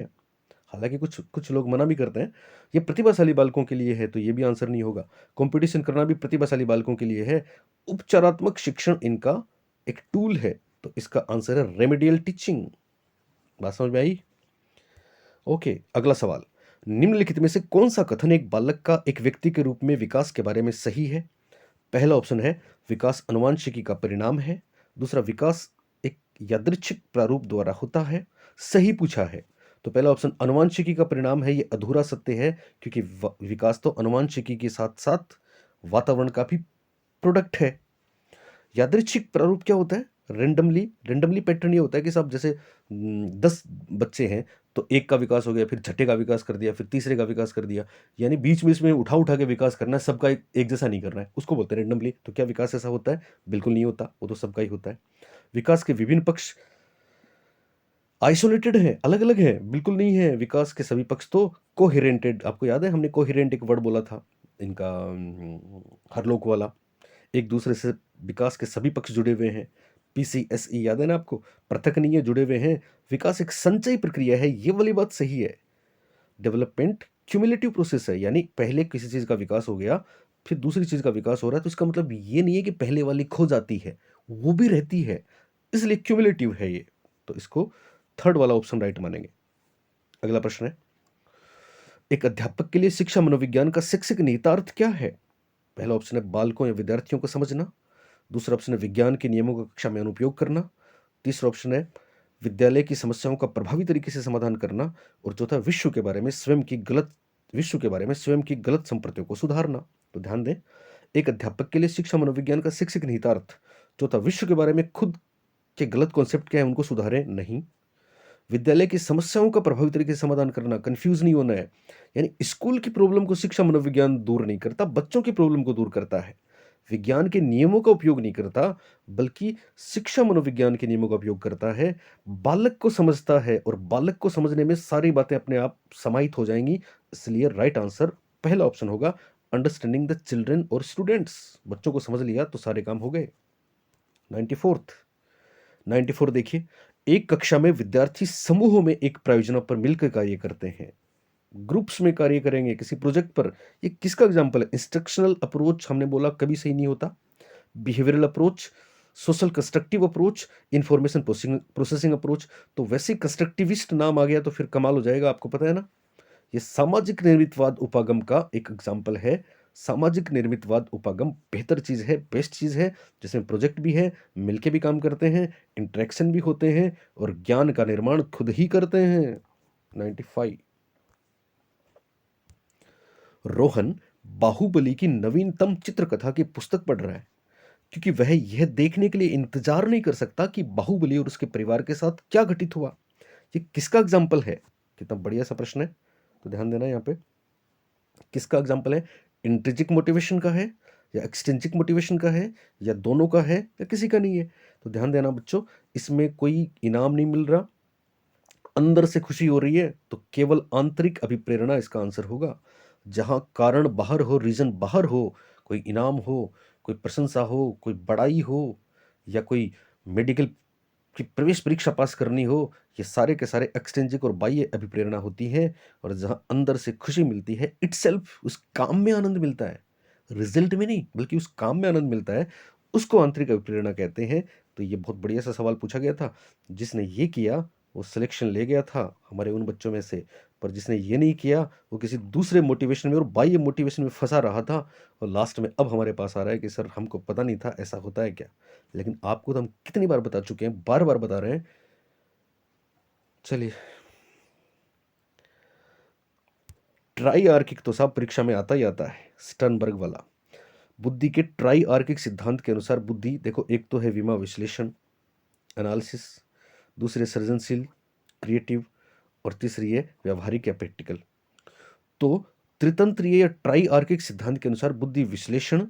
हालांकि कुछ कुछ लोग मना भी करते हैं, ये प्रतिभाशाली बालकों के लिए है, तो ये भी आंसर नहीं होगा। कंपटीशन करना भी प्रतिभाशाली बालकों के लिए है। उपचारात्मक शिक्षण इनका एक टूल है, तो इसका आंसर है रेमेडियल टीचिंग। बात समझ में आई? ओके, अगला सवाल। निम्नलिखित में से कौन सा कथन एक बालक का एक व्यक्ति के रूप में विकास के बारे में सही है? पहला ऑप्शन है विकास अनुवांशिकी का परिणाम है। दूसरा, विकास एक यादृच्छिक प्रारूप द्वारा होता है। सही पूछा है तो पहला ऑप्शन अनुवांशिकी का परिणाम है, ये अधूरा सत्य है, क्योंकि विकास तो अनुवांशिकी के साथ साथ वातावरण का भी प्रोडक्ट है। यादृच्छिक प्रारूप क्या होता है? रेंडमली पैटर्न ये होता है कि साहब जैसे 10 बच्चे हैं तो एक का विकास हो गया, फिर छठे का विकास कर दिया, फिर तीसरे का विकास कर दिया, यानी बीच में इसमें उठा उठा के विकास करना है, सबका एक जैसा नहीं करना है, उसको बोलते हैं रेंडमली। तो क्या विकास ऐसा होता है? बिल्कुल नहीं होता, वो तो सबका ही होता है। विकास के विभिन्न पक्ष आइसोलेटेड हैं, अलग अलग हैं? बिल्कुल नहीं है। विकास के सभी पक्ष तो कोहेरेंटेड। आपको याद है हमने कोहेरेंट एक वर्ड बोला था इनका, हरलोक वाला। एक दूसरे से विकास के सभी पक्ष जुड़े हुए हैं। PCSE याद है ना आपको? पृथक नहीं है, जुड़े हुए हैं। विकास एक संचयी प्रक्रिया है, ये वाली बात सही है। डेवलपमेंट क्यूमुलेटिव प्रोसेस है, यानी पहले किसी चीज़ का विकास हो गया, फिर दूसरी चीज़ का विकास हो रहा है, तो इसका मतलब ये नहीं है कि पहले वाली खो जाती है, वो भी रहती है, इसलिए क्यूमुलेटिव है ये। तो इसको थर्ड वाला ऑप्शन राइट मानेंगे। अगला प्रश्न है, एक अध्यापक के लिए शिक्षा मनोविज्ञान का शैक्षिक निहितार्थ क्या है? पहला ऑप्शन है बालकों या विद्यार्थियों को समझना। दूसरा ऑप्शन है विज्ञान के नियमों का कक्षा में अनुप्रयोग करना। तीसरा ऑप्शन है विद्यालय की समस्याओं का प्रभावी तरीके से समाधान करना। और चौथा, विश्व के बारे में स्वयं की गलत संप्रतियों को सुधारना। तो ध्यान दें, एक अध्यापक के लिए शिक्षा मनोविज्ञान का शैक्षिक निहितार्थ। चौथा, विश्व के बारे में खुद के गलत कॉन्सेप्ट क्या है उनको सुधारें नहीं। विद्यालय की समस्याओं का प्रभावी तरीके से समाधान करना, कंफ्यूज नहीं होना है। यानी स्कूल की प्रॉब्लम को शिक्षा मनोविज्ञान दूर नहीं करता, बच्चों की प्रॉब्लम को दूर करता है। विज्ञान के नियमों का उपयोग नहीं करता, बल्कि शिक्षा मनोविज्ञान के नियमों का उपयोग करता है। बालक को समझता है, और बालक को समझने में सारी बातें अपने आप समाहित हो जाएंगी। इसलिए राइट आंसर पहला ऑप्शन होगा, अंडरस्टैंडिंग द चिल्ड्रन और स्टूडेंट्स। बच्चों को समझ लिया तो सारे काम हो गए। 94 देखिए, एक कक्षा में विद्यार्थी समूहों में एक प्रायोजन पर मिलकर कार्य करते हैं, ग्रुप्स में कार्य करेंगे किसी प्रोजेक्ट पर। ये किसका एग्जांपल है? इंस्ट्रक्शनल अप्रोच हमने बोला कभी सही नहीं होता। Behavioural approach, social constructive approach, information processing approach. तो वैसे कंस्ट्रक्टिविस्ट नाम आ गया तो फिर कमाल हो जाएगा, आपको पता है ना। ये सामाजिक निर्मितवाद उपागम का एक एग्जाम्पल है। सामाजिक निर्मितवाद उपागम बेहतर चीज़ है, बेस्ट चीज़ है, जिसमें प्रोजेक्ट भी है, मिलके भी काम करते हैं, इंटरेक्शन भी होते हैं, और ज्ञान का निर्माण खुद ही करते हैं। 95। रोहन बाहुबली की नवीनतम चित्रकथा की पुस्तक पढ़ रहा है, क्योंकि वह यह देखने के लिए इंतजार नहीं कर सकता कि बाहुबली और उसके परिवार के साथ क्या घटित हुआ। ये किसका एग्जाम्पल है? कितना बढ़िया सा प्रश्न है, तो ध्यान देना यहाँ पे। किसका एग्जाम्पल है? इंट्रिंसिक मोटिवेशन का है या एक्सट्रिंसिक मोटिवेशन का है या दोनों का है या किसी का नहीं है? तो ध्यान देना बच्चों, इसमें कोई इनाम नहीं मिल रहा, अंदर से खुशी हो रही है, तो केवल आंतरिक अभिप्रेरणा इसका आंसर होगा। जहां कारण बाहर हो, रीजन बाहर हो, कोई इनाम हो, कोई प्रशंसा हो, कोई बड़ाई हो, या कोई मेडिकल की प्रवेश परीक्षा पास करनी हो, ये सारे के सारे एक्सट्रिंसिक और बाह्य अभिप्रेरणा होती है। और जहां अंदर से खुशी मिलती है, इटसेल्फ उस काम में आनंद मिलता है, रिजल्ट में नहीं बल्कि उस काम में आनंद मिलता है, उसको आंतरिक अभिप्रेरणा कहते हैं। तो ये बहुत बढ़िया सा सवाल पूछा गया था। जिसने ये किया वो सिलेक्शन ले गया था हमारे उन बच्चों में से, पर जिसने ये नहीं किया वो किसी दूसरे मोटिवेशन में और बाह्य मोटिवेशन में फंसा रहा था, और लास्ट में अब हमारे पास आ रहा है कि सर हमको पता नहीं था ऐसा होता है क्या। लेकिन आपको तो हम कितनी बार बता चुके हैं, बार बार बता रहे हैं। चलिए, ट्राई आर्किक तो साहब परीक्षा में आता ही आता है, स्टर्नबर्ग वाला। बुद्धि के ट्राई आर्किक सिद्धांत के अनुसार बुद्धि देखो, एक तो है विमा विश्लेषण एनालिसिस, दूसरी सृजनशील क्रिएटिव, और तीसरी है व्यवहारिक या प्रैक्टिकल। तो त्रितंत्रीय या ट्राई आर्किक सिद्धांत के अनुसार बुद्धि विश्लेषण,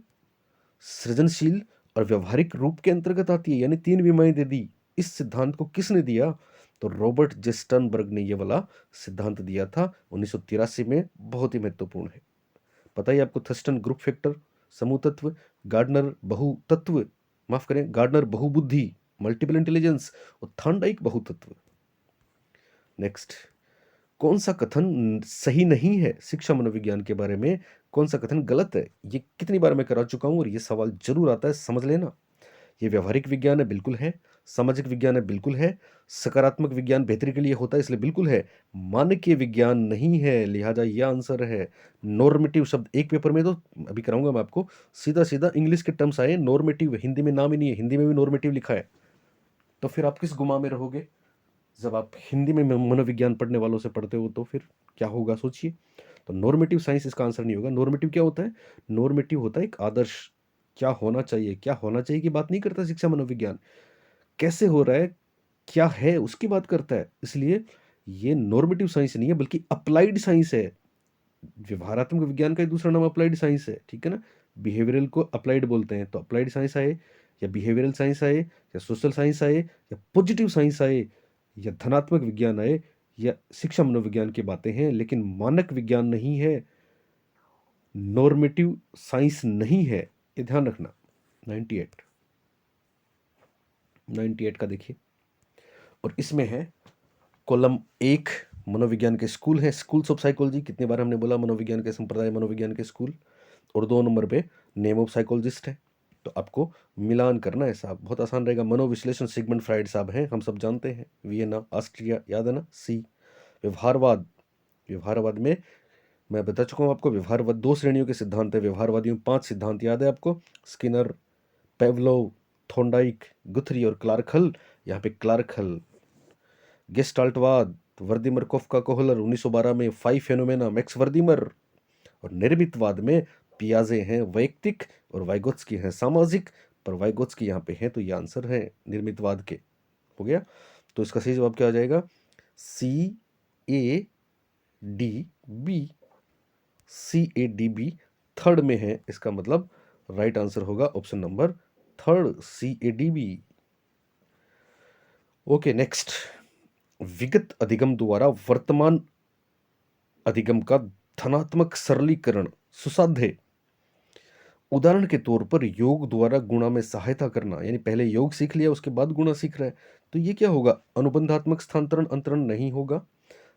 सृजनशील और व्यवहारिक रूप के अंतर्गत आती है, यानी 3 विमाएं दे दी। इस सिद्धांत को किसने दिया? तो रॉबर्ट जे स्टर्नबर्ग ने ये वाला सिद्धांत दिया था 1983 में, बहुत ही महत्वपूर्ण है। पता ही आपको, थर्स्टन ग्रुप फैक्टर समूह तत्व, गार्डनर बहुतत्व, माफ करें गार्डनर बहुबुद्धि मल्टीपल इंटेलिजेंस, और थॉर्नडाइक बहुतत्व। नेक्स्ट, कौन सा कथन सही नहीं है शिक्षा मनोविज्ञान के बारे में? कौन सा कथन गलत है? ये कितनी बार मैं करा चुका हूं और ये सवाल जरूर आता है, समझ लेना। ये व्यवहारिक विज्ञान है, बिल्कुल है। सामाजिक विज्ञान है, बिल्कुल है। सकारात्मक विज्ञान बेहतरी के लिए होता है, इसलिए बिल्कुल है। मानकीय विज्ञान नहीं है, लिहाजा यह आंसर है। नॉर्मेटिव शब्द एक पेपर में, तो अभी कराऊंगा मैं आपको, सीधा सीधा इंग्लिश के टर्म्स आए, नॉर्मेटिव, हिंदी में नाम ही नहीं है, हिंदी में भी नॉर्मेटिव लिखा है। तो फिर आप किस गुमा में रहोगे? जब आप हिंदी में मनोविज्ञान पढ़ने वालों से पढ़ते हो तो फिर क्या होगा, सोचिए। तो नॉर्मेटिव साइंस इसका आंसर नहीं होगा। नॉर्मेटिव क्या होता है? नॉर्मेटिव होता है एक आदर्श, क्या होना चाहिए, क्या होना चाहिए की बात नहीं करता शिक्षा मनोविज्ञान, कैसे हो रहा है, क्या है, उसकी बात करता है। इसलिए ये नॉर्मेटिव साइंस नहीं है बल्कि अप्लाइड साइंस है। व्यवहारात्मक विज्ञान का ही दूसरा नाम अप्लाइड साइंस है, ठीक है ना। बिहेवियरल को अप्लाइड बोलते हैं, तो अप्लाइड साइंस आए या बिहेवियरल साइंस आए या सोशल साइंस आए या पॉजिटिव साइंस आए या धनात्मक विज्ञान आए या शिक्षा मनोविज्ञान की बातें हैं, लेकिन मानक विज्ञान नहीं है, नॉर्मेटिव साइंस नहीं है, ये ध्यान रखना। 98 का देखिए, और इसमें है कॉलम 1, मनोविज्ञान के स्कूल हैं, स्कूल्स ऑफ साइकोलॉजी, कितनी बार हमने बोला मनोविज्ञान के संप्रदाय, मनोविज्ञान के स्कूल। और 2 नंबर पे नेम ऑफ साइकोलॉजिस्ट है। तो आपको मिलान करना है साहब, बहुत आसान रहेगा। मनोविश्लेषण सिगमंड फ्राइड साहब हैं, हम सब जानते हैं, वियना ऑस्ट्रिया, याद है ना। सी, व्यवहारवाद, व्यवहारवाद में मैं बता चुका हूँ आपको, व्यवहारवाद 2 श्रेणियों के सिद्धांत है, व्यवहारवादियों में 5 सिद्धांत याद है आपको, स्किनर, पेवलोव, थॉर्नडाइक, गुथरी और क्लार्क-हल। यहाँ पे क्लार्क-हल। गेस्टाल्टवाद, वर्दीमर, कोफका, कोहलर, 1912 में 5 फेनोमेना, मैक्स वर्दीमर। और निर्मितवाद में पियाजे हैं वैयक्तिक और वाइगोत्स्की हैं सामाजिक, पर वाइगोत्स्की यहाँ पे हैं, तो ये आंसर है निर्मितवाद के। हो गया, तो इसका सही जवाब क्या हो जाएगा? CADB। CADB थर्ड में है, इसका मतलब राइट आंसर होगा option number third, CADB। Okay, next, विगत अधिगम द्वारा वर्तमान अधिगम का धनात्मक सरलीकरण सुसाध्य है। उदाहरण के तौर पर योग द्वारा गुणा में सहायता करना, यानी पहले योग सीख लिया उसके बाद गुणा सीख रहा है, तो ये क्या होगा? अनुबंधात्मक स्थानांतरण अंतरण नहीं होगा।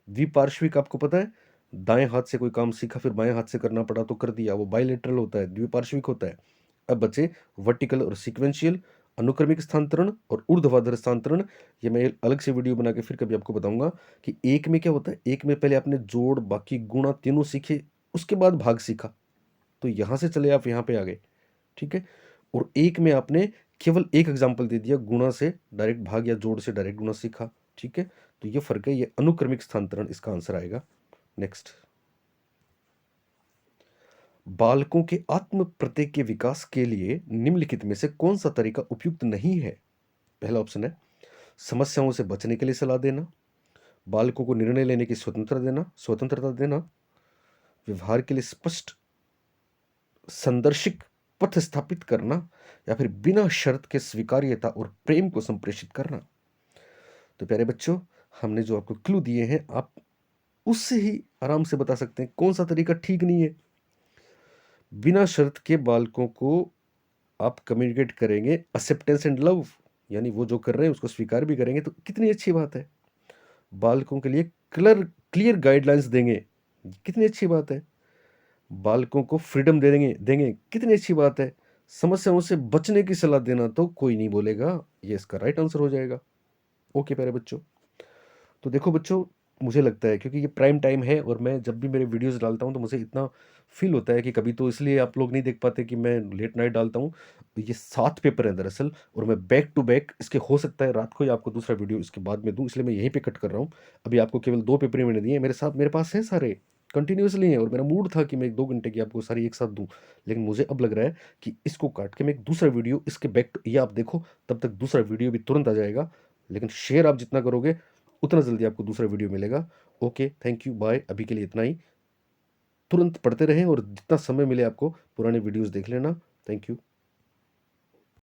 द्विपार्श्विक, आपको पता है, दाएं हाथ से कोई काम सीखा फिर बाएं हाथ से करना पड़ा तो कर दिया, वो बायलेटरल होता है, द्विपार्श्विक होता है। अब बचे वर्टिकल और सीक्वेंशियल, अनुक्रमिक स्थानांतरण और ऊर्ध्वाधर स्थानांतरण। ये मैं अलग से वीडियो बना के फिर कभी आपको बताऊंगा कि एक में क्या होता है। एक में पहले आपने जोड़, बाकी गुणा तीनों सीखे, उसके बाद भाग सीखा, तो यहां से चले आप यहां पे आ गए, ठीक है। और एक में आपने केवल एक एग्जाम्पल दे दिया, गुणा से डायरेक्ट भाग या जोड़ से डायरेक्ट गुणा सीखा, ठीक है। तो ये फर्क है, ये अनुक्रमिक स्थानांतरण इसका आंसर आएगा। नेक्स्ट, बालकों के आत्म प्रत्यय के विकास के लिए निम्नलिखित में से कौन-सा तरीका उपयुक्त नहीं है? पहला ऑप्शन है समस्याओं से बचने के लिए सलाह देना, बालकों को निर्णय लेने की स्वतंत्रता देना, व्यवहार के लिए स्पष्ट संदर्शिक पथ स्थापित करना या फिर बिना शर्त के स्वीकार्यता और प्रेम को संप्रेषित करना। तो प्यारे बच्चों, हमने जो आपको क्लू दिए हैं, आप उससे ही आराम से बता सकते हैं कौन सा तरीका ठीक नहीं है। बिना शर्त के बालकों को आप कम्युनिकेट करेंगे, एक्सेप्टेंस एंड लव, यानी वो जो कर रहे हैं उसको स्वीकार भी करेंगे तो कितनी अच्छी बात है। बालकों के लिए क्लियर गाइडलाइंस देंगे, कितनी अच्छी बात है। बालकों को फ्रीडम दे देंगे देंगे कितनी अच्छी बात है। समस्याओं से बचने की सलाह देना तो कोई नहीं बोलेगा, ये इसका राइट आंसर हो जाएगा। ओके प्यारे बच्चों, तो देखो बच्चों, मुझे लगता है क्योंकि ये प्राइम टाइम है और मैं जब भी मेरे वीडियोस डालता हूँ तो मुझे इतना फील होता है कि कभी तो इसलिए आप लोग नहीं देख पाते कि मैं लेट नाइट डालता हूँ। ये 7 पेपर हैं दरअसल, और मैं बैक टू बैक इसके हो सकता है रात को ही आपको दूसरा वीडियो इसके बाद में दूँ, इसलिए मैं यहीं पे कट कर रहा हूँ। अभी आपको केवल 2 पेपर ही मैंने दिए हैं, मेरे पास हैं सारे, कंटिन्यूअसली हैं, और मेरा मूड था कि मैं 2 घंटे की आपको सारी एक साथ दूँ। लेकिन मुझे अब लग रहा है कि इसको काट के मैं एक दूसरा वीडियो इसके बैक ये आप देखो, तब तक दूसरा वीडियो भी तुरंत आ जाएगा। लेकिन शेयर आप जितना करोगे उतना जल्दी आपको दूसरा वीडियो मिलेगा। Okay, thank you, bye. अभी के लिए इतना ही। तुरंत पढ़ते रहें और जितना समय मिले आपको पुराने वीडियोस देख लेना। Thank you.